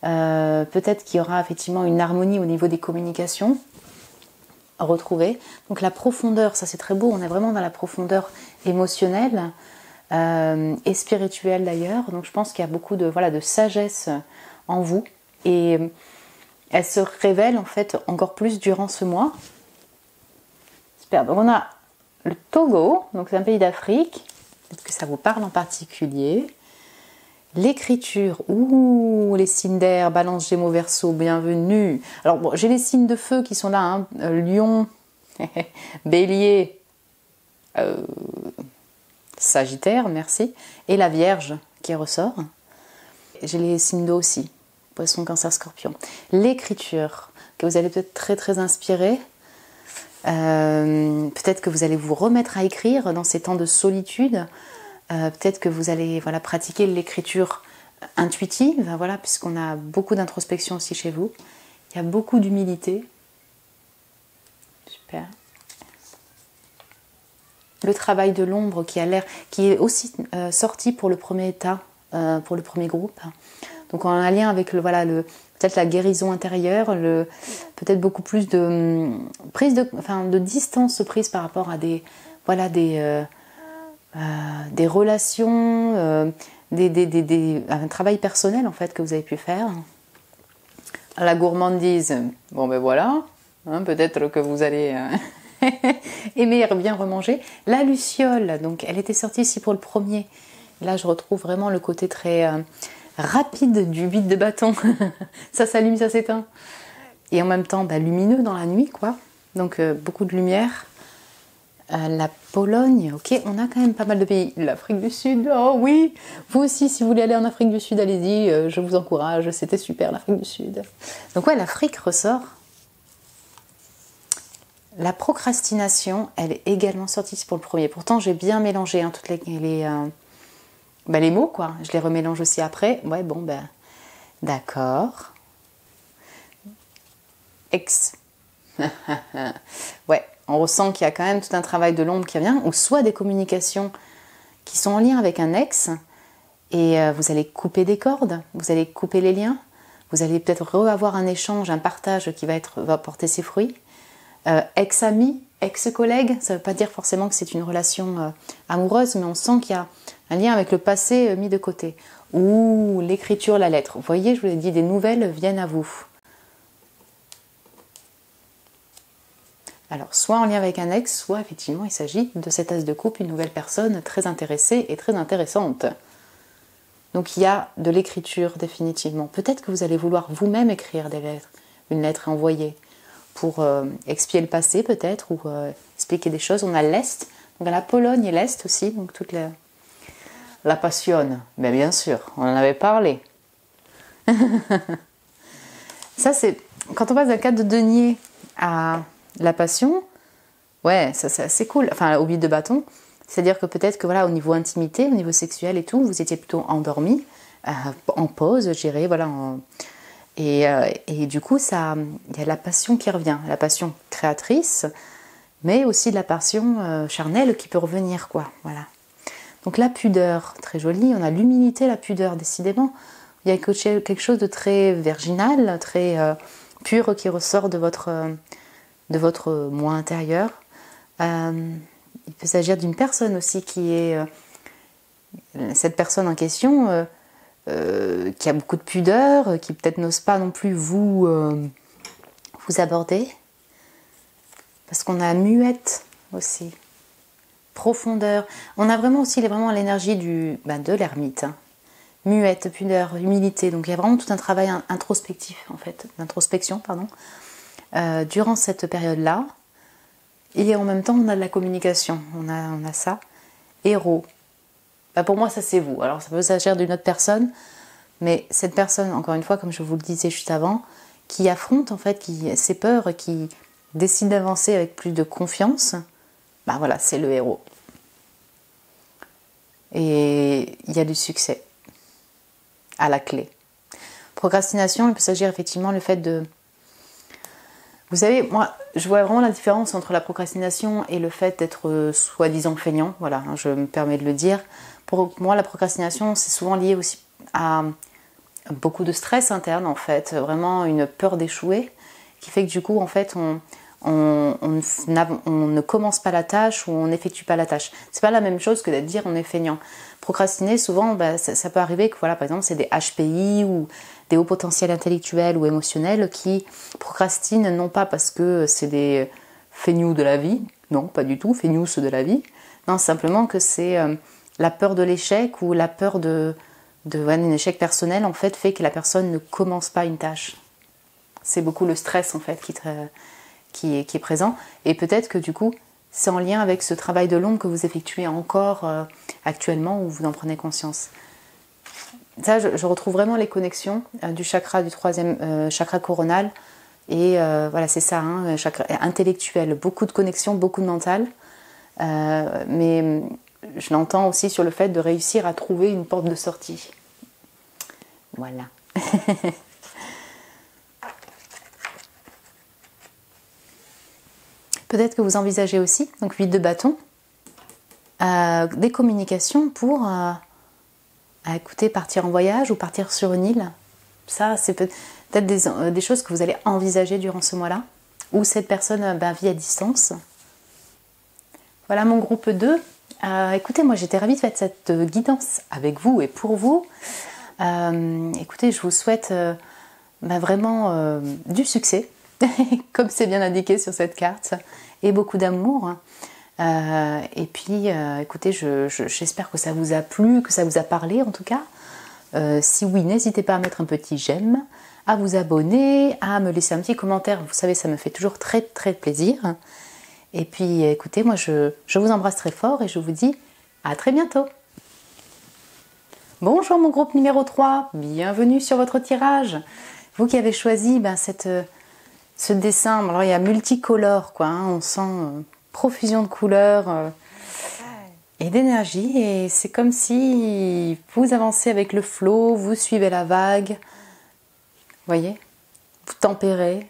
Peut-être qu'il y aura effectivement une harmonie au niveau des communications à retrouver. Donc la profondeur, ça c'est très beau, on est vraiment dans la profondeur émotionnelle et spirituelle d'ailleurs. Donc je pense qu'il y a beaucoup de sagesse en vous et elle se révèle en fait encore plus durant ce mois. Super, donc on a le Togo, donc c'est un pays d'Afrique, peut-être que ça vous parle en particulier. L'écriture, ouh, les signes d'air, Balance, Gémeaux, Verseau, bienvenue. Alors bon, j'ai les signes de feu qui sont là, hein. Lion, Bélier, Sagittaire, merci, et la Vierge qui ressort. J'ai les signes d'eau aussi, Poisson, Cancer, Scorpion. L'écriture, que vous allez peut-être très très inspirer. Peut-être que vous allez vous remettre à écrire dans ces temps de solitude. Peut-être que vous allez pratiquer l'écriture intuitive, puisqu'on a beaucoup d'introspection aussi chez vous. Il y a beaucoup d'humilité. Super. Le travail de l'ombre qui est aussi sorti pour le premier état, pour le premier groupe. Donc en un lien avec peut-être la guérison intérieure, peut-être beaucoup plus de prise de distance prise par rapport à des relations, un travail personnel en fait que vous avez pu faire. La gourmandise, bon ben voilà, hein, peut-être que vous allez aimer bien remanger. La luciole, donc elle était sortie ici pour le premier. Là je retrouve vraiment le côté très rapide du 8 de bâton. Ça s'allume, ça s'éteint. Et en même temps lumineux dans la nuit quoi. Donc beaucoup de lumière. La Pologne, ok, on a quand même pas mal de pays. L'Afrique du Sud, oh oui. Vous aussi, si vous voulez aller en Afrique du Sud, allez-y, je vous encourage, c'était super l'Afrique du Sud. Donc ouais, l'Afrique ressort. La procrastination, elle est également sortie pour le premier. Pourtant, j'ai bien mélangé toutes les mots, quoi. Je les remélange aussi après. Ouais, bon, d'accord. Ouais. On ressent qu'il y a quand même tout un travail de l'ombre qui vient, ou soit des communications qui sont en lien avec un ex, et vous allez couper des cordes, vous allez couper les liens, vous allez peut-être avoir un échange, un partage qui va porter ses fruits. Ex-ami, ex-collègue, ça ne veut pas dire forcément que c'est une relation amoureuse, mais on sent qu'il y a un lien avec le passé mis de côté. Ou l'écriture, la lettre. Vous voyez, je vous l'ai dit, des nouvelles viennent à vous. Alors, soit en lien avec un ex, soit effectivement il s'agit de cet as de coupe, une nouvelle personne très intéressée et très intéressante. Donc il y a de l'écriture définitivement. Peut-être que vous allez vouloir vous-même écrire des lettres, une lettre envoyée. pour expier le passé peut-être, ou expliquer des choses. On a l'Est, donc la Pologne et l'Est aussi, donc toute la passion. Mais bien sûr, on en avait parlé. Ça c'est, quand on passe d'un cadre de denier à la passion, ouais, ça c'est assez cool, enfin au bide de bâton. C'est-à-dire que peut-être que voilà, au niveau intimité, au niveau sexuel et tout, vous étiez plutôt endormi, en pause, je dirais, voilà. Et du coup, il y a la passion qui revient, la passion créatrice, mais aussi de la passion charnelle qui peut revenir, quoi. Voilà. Donc la pudeur, très jolie. On a l'humilité, la pudeur, décidément. Il y a quelque chose de très virginal, très pur qui ressort de votre moi intérieur. Il peut s'agir d'une personne aussi qui est cette personne en question qui a beaucoup de pudeur, qui peut-être n'ose pas non plus vous aborder, parce qu'on a muette aussi, profondeur. On a vraiment aussi l'énergie de l'ermite, hein. Muette, pudeur, humilité. Donc il y a vraiment tout un travail introspectif en fait, d'introspection pardon, durant cette période-là. Et en même temps, on a de la communication, on a ça. Héros. Pour moi, ça c'est vous. Alors ça peut s'agir d'une autre personne, mais cette personne, encore une fois, comme je vous le disais juste avant, qui affronte en fait ses peurs, qui décide d'avancer avec plus de confiance, voilà, c'est le héros. Et il y a du succès à la clé. Procrastination, il peut s'agir effectivement le fait de... Vous savez, moi, je vois vraiment la différence entre la procrastination et le fait d'être soi-disant feignant. Voilà, hein, je me permets de le dire. Pour moi, la procrastination, c'est souvent lié aussi à beaucoup de stress interne, en fait. Vraiment une peur d'échouer qui fait que du coup, en fait, on ne commence pas la tâche ou on n'effectue pas la tâche. C'est pas la même chose que d'être dire on est feignant. Procrastiner, souvent, ça peut arriver que, voilà, par exemple, c'est des HPI ou des hauts potentiels intellectuels ou émotionnels qui procrastinent non pas parce que c'est des feignous de la vie, non, pas du tout, feignous de la vie, non, simplement que c'est la peur de l'échec ou la peur d'un échec personnel, en fait, fait que la personne ne commence pas une tâche. C'est beaucoup le stress, en fait, qui est présent. Et peut-être que, du coup, c'est en lien avec ce travail de l'ombre que vous effectuez encore actuellement où vous en prenez conscience. Ça, je retrouve vraiment les connexions du chakra, du troisième chakra coronal. Et voilà, c'est ça, hein, chakra intellectuel. Beaucoup de connexions, beaucoup de mental. Mais je l'entends aussi sur le fait de réussir à trouver une porte de sortie. Voilà. Peut-être que vous envisagez aussi, donc 8 de bâton, des communications pour écouter, partir en voyage ou partir sur une île. Ça, c'est peut-être des choses que vous allez envisager durant ce mois-là, ou cette personne vit à distance. Voilà mon groupe 2. Écoutez, moi j'étais ravie de faire cette guidance avec vous et pour vous. Écoutez, je vous souhaite vraiment du succès, comme c'est bien indiqué sur cette carte, et beaucoup d'amour. Et puis, écoutez, j'espère que ça vous a plu, que ça vous a parlé en tout cas. Si oui, n'hésitez pas à mettre un petit j'aime, à vous abonner, à me laisser un petit commentaire. Vous savez, ça me fait toujours très très plaisir. Et puis, écoutez, moi je vous embrasse très fort et je vous dis à très bientôt. Bonjour mon groupe numéro 3, bienvenue sur votre tirage. Vous qui avez choisi ce dessin, alors il y a multicolore, quoi, hein, on sent profusion de couleurs et d'énergie, et c'est comme si vous avancez avec le flot, vous suivez la vague, vous voyez, vous tempérez,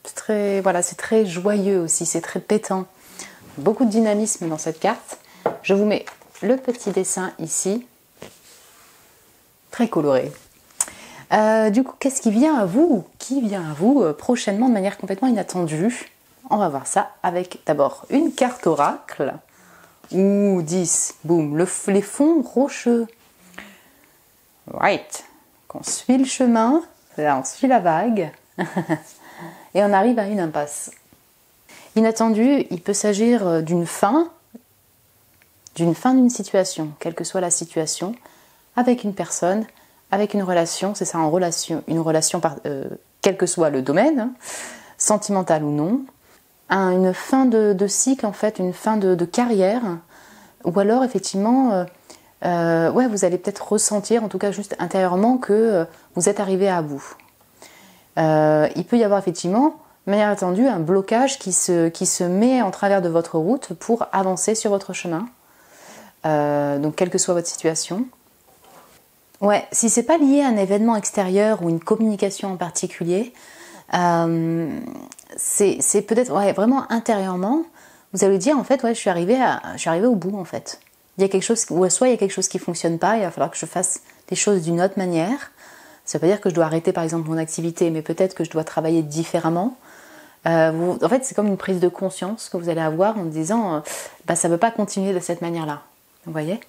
c'est très joyeux aussi, c'est très pétant, beaucoup de dynamisme dans cette carte. Je vous mets le petit dessin ici, très coloré. Du coup, qu'est-ce qui vient à vous? Qui vient à vous prochainement de manière complètement inattendue? On va voir ça avec d'abord une carte oracle. Ouh, 10, boum, les fonds rocheux. Right. On suit le chemin, là on suit la vague, et on arrive à une impasse. Inattendu, il peut s'agir d'une fin d'une situation, quelle que soit la situation, avec une personne, avec une relation, c'est ça, une relation quel que soit le domaine, sentimentale ou non, une fin de cycle en fait, une fin de carrière, ou alors effectivement, ouais, vous allez peut-être ressentir, en tout cas juste intérieurement, que vous êtes arrivé à bout. Il peut y avoir effectivement, de manière attendue, un blocage qui se met en travers de votre route pour avancer sur votre chemin. Donc quelle que soit votre situation. Ouais, si c'est pas lié à un événement extérieur ou une communication en particulier, c'est peut-être vraiment intérieurement, vous allez dire en fait ouais je suis arrivée au bout en fait. Il y a quelque chose, ou soit il y a quelque chose qui fonctionne pas, il va falloir que je fasse des choses d'une autre manière. Ça veut pas dire que je dois arrêter par exemple mon activité, mais peut-être que je dois travailler différemment. En fait c'est comme une prise de conscience que vous allez avoir en disant ça ne veut pas continuer de cette manière-là. Vous voyez,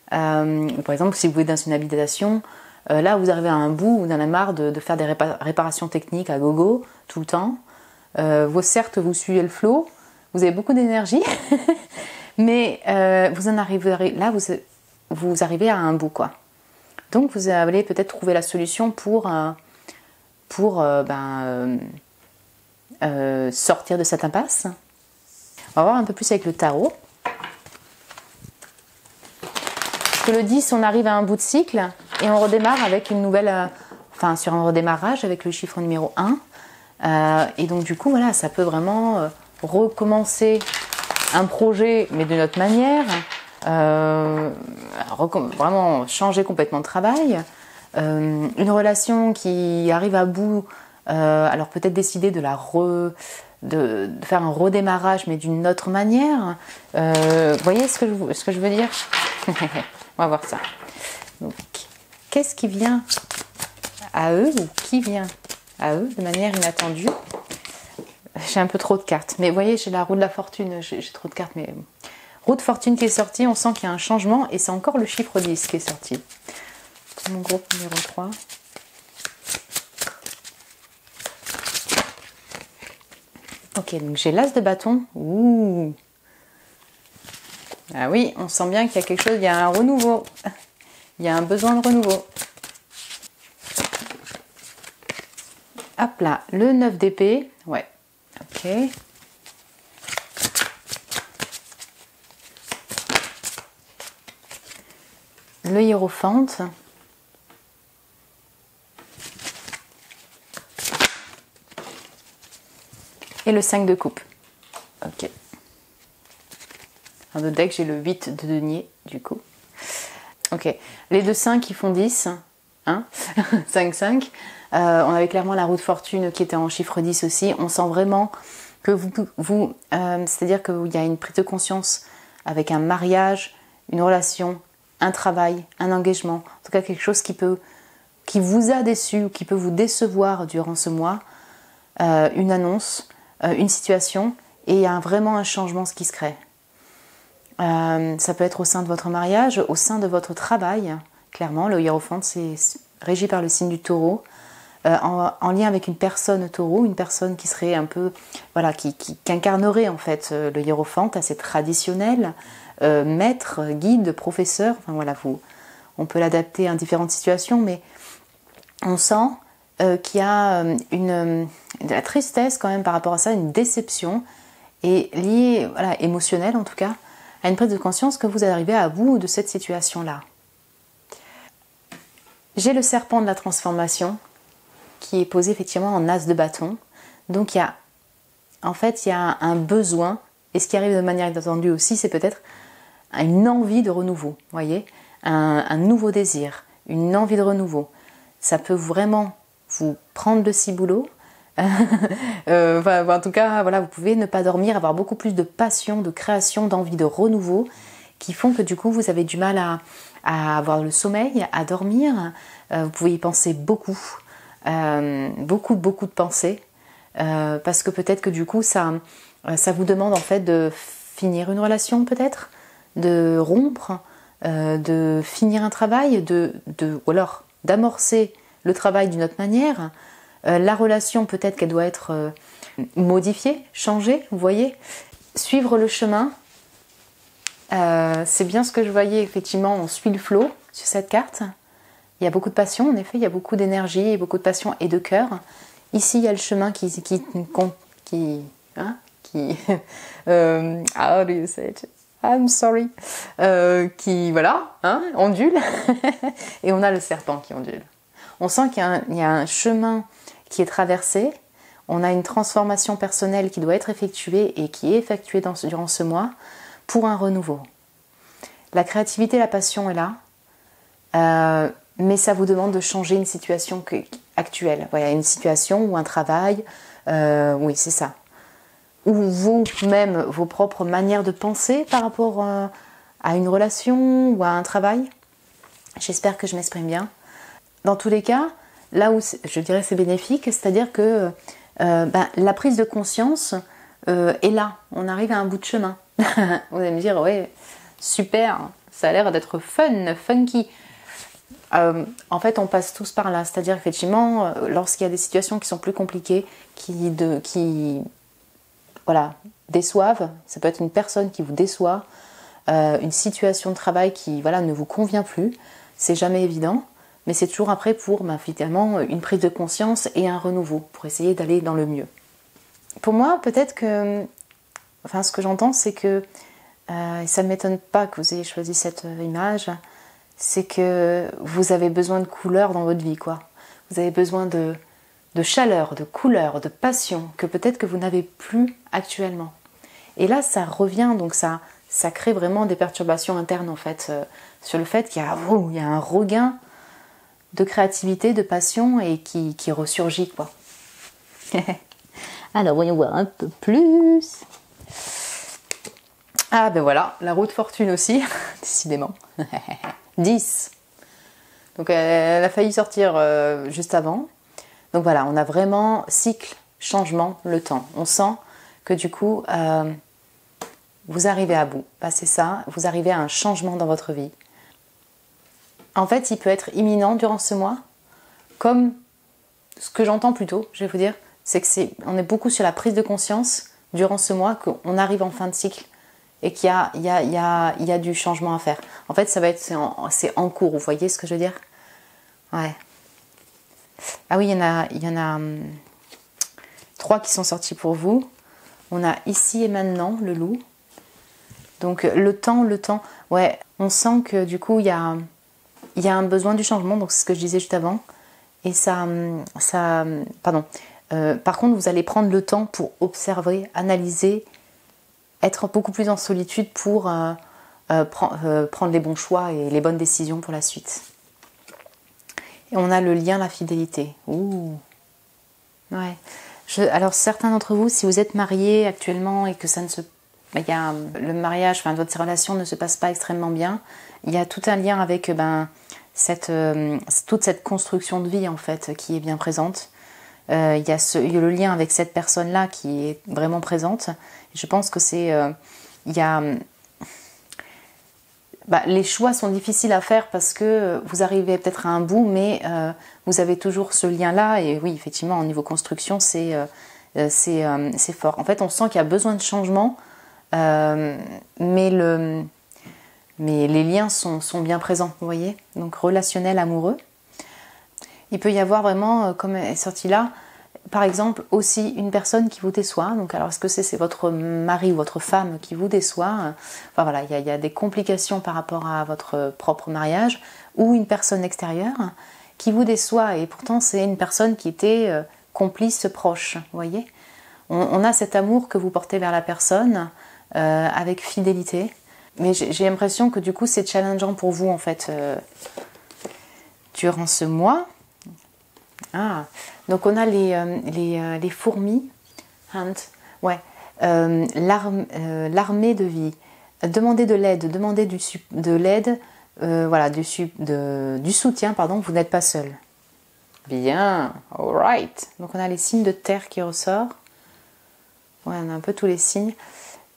par exemple, si vous êtes dans une habitation, là vous arrivez à un bout, vous en avez marre de faire des réparations techniques à gogo tout le temps. Certes, vous suivez le flow, vous avez beaucoup d'énergie, mais vous en arrivez là, vous arrivez à un bout, quoi. Donc vous allez peut-être trouver la solution pour sortir de cette impasse. On va voir un peu plus avec le tarot. Que le 10, on arrive à un bout de cycle et on redémarre avec une nouvelle, sur un redémarrage avec le chiffre numéro 1. Et donc du coup, voilà, ça peut vraiment recommencer un projet, mais d'une autre manière, vraiment changer complètement de travail, une relation qui arrive à bout, alors peut-être décider de faire un redémarrage, mais d'une autre manière. Vous voyez ce que je veux dire? On va voir ça. Donc, qu'est-ce qui vient à eux ou qui vient à eux de manière inattendue? J'ai un peu trop de cartes. Mais vous voyez, j'ai la roue de la fortune. J'ai trop de cartes. Mais roue de fortune qui est sortie. On sent qu'il y a un changement. Et c'est encore le chiffre 10 qui est sorti. Mon groupe numéro 3. Ok, donc j'ai l'as de bâton. Ouh! Ah oui, on sent bien qu'il y a quelque chose, il y a un renouveau. Il y a un besoin de renouveau. Hop là, le 9 d'épée. Ouais, ok. Le hiérophante. Et le 5 de coupe. Ok. Dans le deck, j'ai le 8 de denier, du coup. Ok. Les deux 5 qui font 10. Hein 5-5. On avait clairement la roue de fortune qui était en chiffre 10 aussi. On sent vraiment que c'est-à-dire qu'il y a une prise de conscience avec un mariage, une relation, un travail, un engagement. En tout cas, quelque chose qui vous a déçu ou qui peut vous décevoir durant ce mois. Une annonce, une situation. Et il y a vraiment un changement qui se crée. Ça peut être au sein de votre mariage, au sein de votre travail. Clairement, le hiérophante, c'est régi par le signe du taureau, en lien avec une personne taureau, une personne qui serait un peu, voilà, qui incarnerait en fait le hiérophante, assez traditionnel, maître, guide, professeur. Enfin voilà, on peut l'adapter à différentes situations, mais on sent qu'il y a de la tristesse quand même par rapport à ça, une déception, et liée, voilà, émotionnelle en tout cas, à une prise de conscience que vous arrivez à bout de cette situation-là. J'ai le serpent de la transformation qui est posé effectivement en as de bâton. Donc il y a un besoin, et ce qui arrive de manière inattendue aussi, c'est peut-être une envie de renouveau, voyez, un nouveau désir, une envie de renouveau. Ça peut vraiment vous prendre le ciboulot. En tout cas, voilà, vous pouvez ne pas dormir, avoir beaucoup plus de passion, de création, d'envie de renouveau, qui font que du coup vous avez du mal à avoir le sommeil, à dormir. Vous pouvez y penser beaucoup, beaucoup de pensées, parce que peut-être que du coup ça vous demande en fait de finir une relation, peut-être, de rompre, de finir un travail, ou alors d'amorcer le travail d'une autre manière. La relation, peut-être qu'elle doit être modifiée, changée, vous voyez. Suivre le chemin, c'est bien ce que je voyais, effectivement, on suit le flow sur cette carte. Il y a beaucoup de passion, en effet, il y a beaucoup d'énergie, beaucoup de passion et de cœur. Ici, il y a le chemin how do you say it? I'm sorry. Qui, voilà, hein, ondule. Et on a le serpent qui ondule. On sent qu'il y a un chemin qui est traversé. On a une transformation personnelle qui doit être effectuée et qui est effectuée durant ce mois pour un renouveau. La créativité, la passion est là. Mais ça vous demande de changer une situation actuelle. Voilà, une situation ou un travail. Oui, c'est ça. Ou vous-même, vos propres manières de penser par rapport à une relation ou à un travail. J'espère que je m'exprime bien. Dans tous les cas, là où je dirais c'est bénéfique, c'est-à-dire que la prise de conscience est là. On arrive à un bout de chemin. Vous allez me dire, ouais, super, ça a l'air d'être funky. En fait, on passe tous par là. C'est-à-dire effectivement, lorsqu'il y a des situations qui sont plus compliquées, qui déçoivent, ça peut être une personne qui vous déçoit, une situation de travail qui ne vous convient plus, c'est jamais évident, mais c'est toujours après pour finalement une prise de conscience et un renouveau, pour essayer d'aller dans le mieux. Pour moi, peut-être que, ce que j'entends, c'est que, et ça ne m'étonne pas que vous ayez choisi cette image, c'est que vous avez besoin de couleurs dans votre vie, quoi. Vous avez besoin de chaleur, de couleur, de passion, que peut-être que vous n'avez plus actuellement. Et là, ça revient, donc ça crée vraiment des perturbations internes, en fait, sur le fait qu'il y a un regain de créativité, de passion, et qui ressurgit, quoi. Alors, voyons voir un peu plus. Ah, ben voilà, la roue de fortune aussi, décidément. 10. Donc, elle a failli sortir juste avant. Donc voilà, on a vraiment cycle, changement, le temps. On sent que du coup, vous arrivez à bout. C'est ça, vous arrivez à un changement dans votre vie. En fait, il peut être imminent durant ce mois, comme ce que j'entends plutôt, je vais vous dire, c'est que on est beaucoup sur la prise de conscience durant ce mois, qu'on arrive en fin de cycle et qu'il y a du changement à faire. En fait, c'est en cours, vous voyez ce que je veux dire? Ouais. Ah oui, il y en a 3 qui sont sortis pour vous. On a ici et maintenant, le loup. Donc le temps. Ouais, on sent que du coup, il y a un besoin du changement, donc c'est ce que je disais juste avant. Et par contre, vous allez prendre le temps pour observer, analyser, être beaucoup plus en solitude pour prendre les bons choix et les bonnes décisions pour la suite. Et on a le lien, la fidélité. Ouh. Ouais. Alors certains d'entre vous, si vous êtes mariés actuellement et que le mariage, votre relation ne se passe pas extrêmement bien, il y a tout un lien avec toute cette construction de vie en fait qui est bien présente. Il y a le lien avec cette personne-là qui est vraiment présente. Et je pense que les choix sont difficiles à faire parce que vous arrivez peut-être à un bout, mais vous avez toujours ce lien-là. Et oui, effectivement, au niveau construction, c'est fort. En fait, on sent qu'il y a besoin de changement, mais les liens sont bien présents, vous voyez. Donc, relationnel, amoureux. Il peut y avoir vraiment, comme est sorti là, par exemple, aussi une personne qui vous déçoit. Donc, alors, est-ce que c'est votre mari ou votre femme qui vous déçoit? Il y a des complications par rapport à votre propre mariage, ou une personne extérieure qui vous déçoit. Et pourtant, c'est une personne qui était complice, proche, vous voyez. On a cet amour que vous portez vers la personne avec fidélité. Mais j'ai l'impression que du coup, c'est challengeant pour vous, en fait, durant ce mois. Ah, donc on a les fourmis, hunt, ouais, l'armée de vie. Demandez de l'aide, demandez du soutien, pardon, vous n'êtes pas seul. Bien, alright. Donc on a les signes de terre qui ressortent. Ouais, on a un peu tous les signes.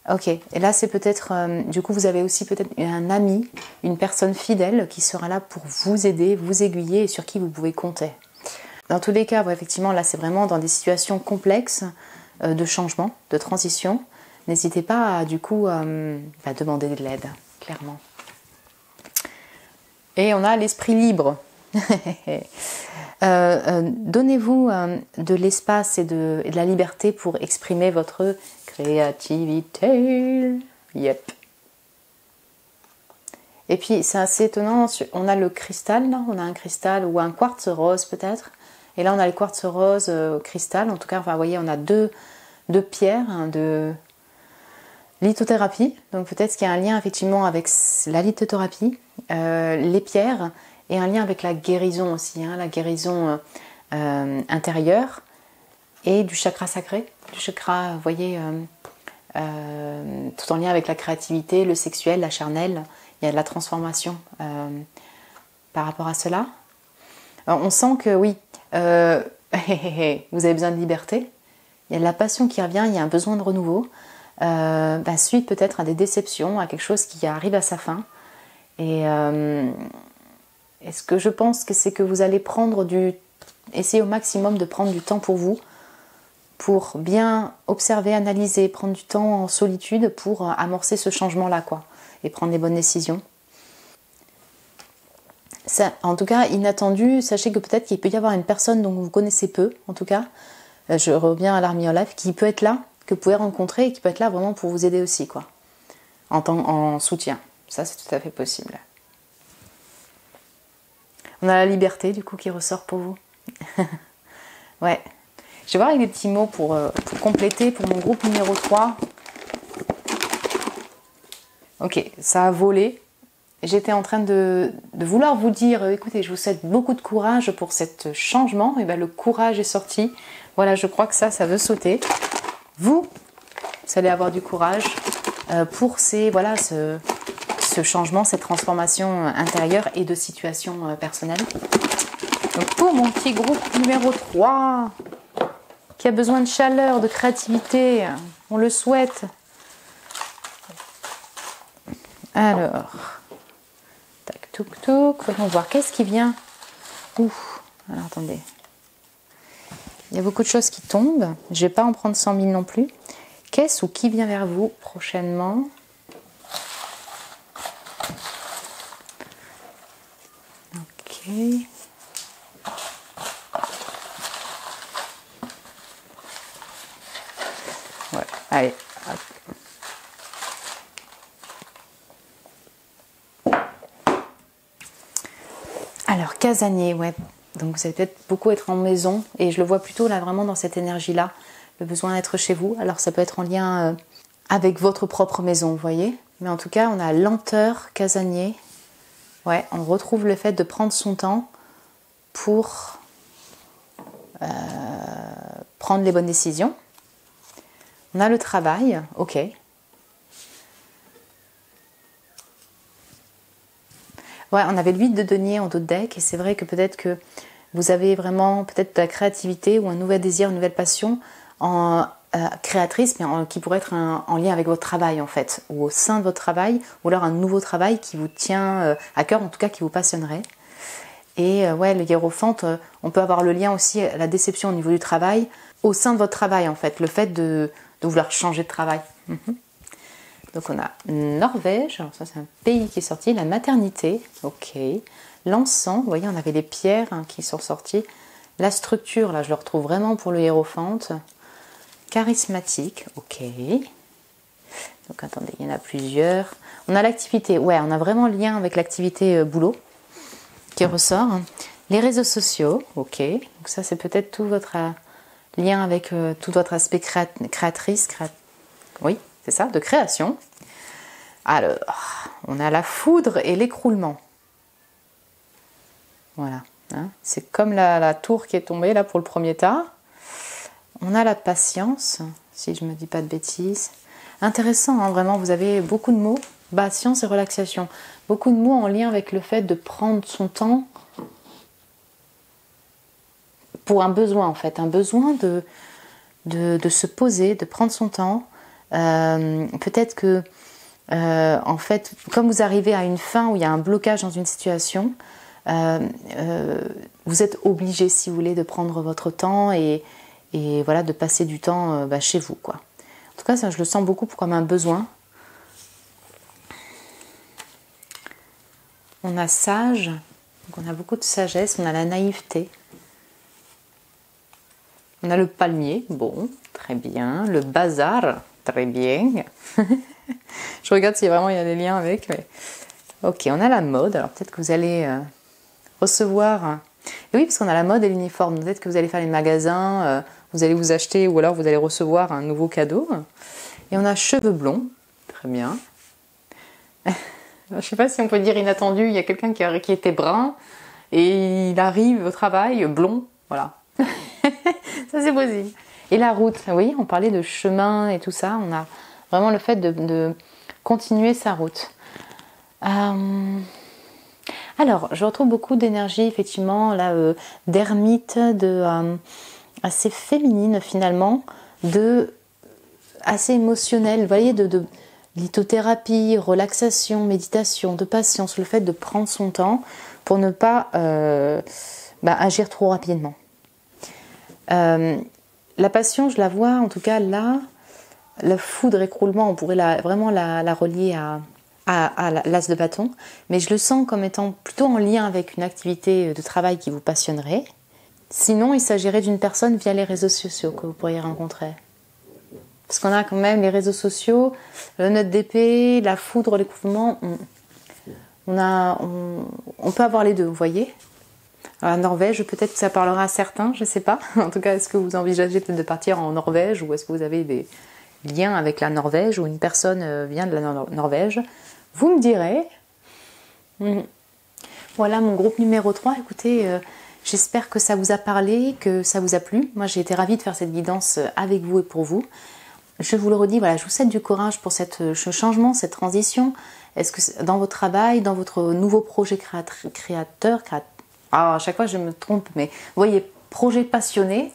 Ok, et là c'est peut-être, du coup vous avez aussi peut-être un ami, une personne fidèle qui sera là pour vous aider, vous aiguiller et sur qui vous pouvez compter. Dans tous les cas, effectivement, là c'est vraiment dans des situations complexes de changement, de transition. N'hésitez pas à demander de l'aide, clairement. Et on a l'esprit libre. Donnez-vous de l'espace et de la liberté pour exprimer votre créativité. Yep. Et puis c'est assez étonnant, on a le cristal là, on a un cristal ou un quartz rose peut-être. Et là on a le quartz rose cristal, en tout cas, enfin, vous voyez, on a deux pierres, hein, de lithothérapie. Donc peut-être qu'il y a un lien effectivement avec la lithothérapie, les pierres, et un lien avec la guérison aussi, hein, la guérison intérieure et du chakra sacré, du chakra, vous voyez, tout en lien avec la créativité, le sexuel, la charnelle. Il y a de la transformation par rapport à cela. Alors, on sent que oui, vous avez besoin de liberté. Il y a de la passion qui revient, il y a un besoin de renouveau. Suite peut-être à des déceptions, à quelque chose qui arrive à sa fin. Et ce que je pense que c'est que vous allez essayer au maximum de prendre du temps pour vous, pour bien observer, analyser, prendre du temps en solitude pour amorcer ce changement-là, quoi, et prendre les bonnes décisions. Ça, en tout cas, inattendu, sachez que peut-être qu'il peut y avoir une personne dont vous connaissez peu, en tout cas, je reviens à l'Army of Life, qui peut être là, que vous pouvez rencontrer et qui peut être là vraiment pour vous aider aussi, quoi, en soutien. Ça, c'est tout à fait possible. On a la liberté, du coup, qui ressort pour vous. Ouais. Je vais voir avec des petits mots pour compléter pour mon groupe numéro 3. Ok, ça a volé. J'étais en train de vouloir vous dire, écoutez, je vous souhaite beaucoup de courage pour ce changement. Et bien, le courage est sorti. Voilà, je crois que ça veut sauter. Vous allez avoir du courage pour ce changement, cette transformation intérieure et de situation personnelle. Donc pour mon petit groupe numéro 3, qui a besoin de chaleur, de créativité, on le souhaite. Alors, tac, touk, touk, voyons voir, qu'est-ce qui vient. Ouf, alors attendez. Il y a beaucoup de choses qui tombent, je ne vais pas en prendre 100 000 non plus. Qu'est-ce ou qui vient vers vous prochainement? Ok. Ouais, allez. Hop. Alors, casanier, ouais. Donc vous allez peut-être beaucoup être en maison et je le vois plutôt là vraiment dans cette énergie-là, le besoin d'être chez vous. Alors ça peut être en lien avec votre propre maison, vous voyez. Mais en tout cas, on a lenteur, casanier. Ouais, on retrouve le fait de prendre son temps pour prendre les bonnes décisions. On a le travail, ok. Ouais, on avait l'huile de denier en dos de deck et c'est vrai que peut-être que vous avez vraiment peut-être de la créativité ou un nouvel désir, une nouvelle passion créatrice, mais qui pourrait être en lien avec votre travail en fait, ou au sein de votre travail, ou alors un nouveau travail qui vous tient à cœur, en tout cas qui vous passionnerait. Et ouais, le hiérophante, on peut avoir le lien aussi à la déception au niveau du travail, au sein de votre travail en fait, le fait de vouloir changer de travail. Donc on a Norvège, alors ça c'est un pays qui est sorti, la maternité, ok. L'encens, vous voyez on avait les pierres qui sont sorties. La structure, là je le retrouve vraiment pour le hiérophante. Charismatique, ok. Donc attendez, il y en a plusieurs. On a l'activité, ouais, on a vraiment le lien avec l'activité boulot qui ressort. Les réseaux sociaux, ok. Donc ça c'est peut-être tout votre lien avec tout votre aspect créatrice, oui, c'est ça, de création. Alors, on a la foudre et l'écroulement. Voilà, hein, c'est comme la tour qui est tombée là pour le premier tas. On a la patience, si je ne me dis pas de bêtises. Intéressant, hein, vraiment, vous avez beaucoup de mots. Patience et relaxation. Beaucoup de mots en lien avec le fait de prendre son temps pour un besoin en fait. Un besoin de se poser, de prendre son temps. Peut-être que, en fait, comme vous arrivez à une fin où il y a un blocage dans une situation, vous êtes obligé, si vous voulez, de prendre votre temps et voilà, de passer du temps chez vous, quoi. En tout cas, ça, je le sens beaucoup comme un besoin. On a sage, donc on a beaucoup de sagesse, on a la naïveté. On a le palmier, bon, très bien. Le bazar, très bien. Je regarde si vraiment il y a des liens avec. Mais... Ok, on a la mode. Alors peut-être que vous allez recevoir... Et oui, parce qu'on a la mode et l'uniforme. Peut-être que vous allez faire les magasins, vous allez vous acheter ou alors vous allez recevoir un nouveau cadeau. Et on a cheveux blonds, très bien. Je ne sais pas si on peut dire inattendu. Il y a quelqu'un qui était brun et il arrive au travail blond. Voilà. Ça c'est possible. Et la route, oui, on parlait de chemin et tout ça. On a vraiment le fait de continuer sa route. Alors, je retrouve beaucoup d'énergie, effectivement, là, d'ermite, assez féminine finalement, assez émotionnelle. Vous voyez, de lithothérapie, relaxation, méditation, de patience, le fait de prendre son temps pour ne pas agir trop rapidement. La passion, je la vois en tout cas là, la foudre écroulement, on pourrait vraiment la relier à l'as de bâton, mais je le sens comme étant plutôt en lien avec une activité de travail qui vous passionnerait. Sinon, il s'agirait d'une personne via les réseaux sociaux que vous pourriez rencontrer. Parce qu'on a quand même les réseaux sociaux, le note d'épée, la foudre, l'écoulement, on peut avoir les deux, vous voyez. Alors, la Norvège, peut-être que ça parlera à certains, je ne sais pas. En tout cas, est-ce que vous envisagez peut-être de partir en Norvège ou est-ce que vous avez des liens avec la Norvège ou une personne vient de la Norvège? Vous me direz. Voilà mon groupe numéro 3. Écoutez, j'espère que ça vous a parlé, que ça vous a plu. Moi, j'ai été ravie de faire cette guidance avec vous et pour vous. Je vous le redis, voilà, je vous souhaite du courage pour ce changement, cette transition. Est-ce que dans votre travail, dans votre nouveau projet créateur, à chaque fois je me trompe, mais vous voyez, projet passionné,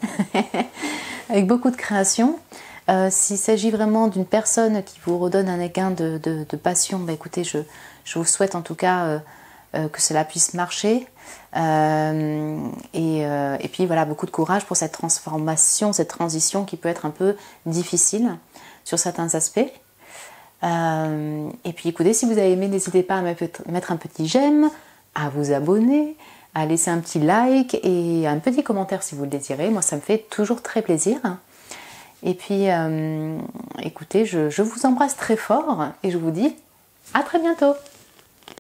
avec beaucoup de création. S'il s'agit vraiment d'une personne qui vous redonne un égain de passion, écoutez, je vous souhaite en tout cas que cela puisse marcher. Et puis voilà, beaucoup de courage pour cette transformation, cette transition qui peut être un peu difficile sur certains aspects. Et puis écoutez, si vous avez aimé, n'hésitez pas à mettre un petit j'aime, à vous abonner, à laisser un petit like et un petit commentaire si vous le désirez. Moi, ça me fait toujours très plaisir. Et puis, écoutez, je vous embrasse très fort et je vous dis à très bientôt.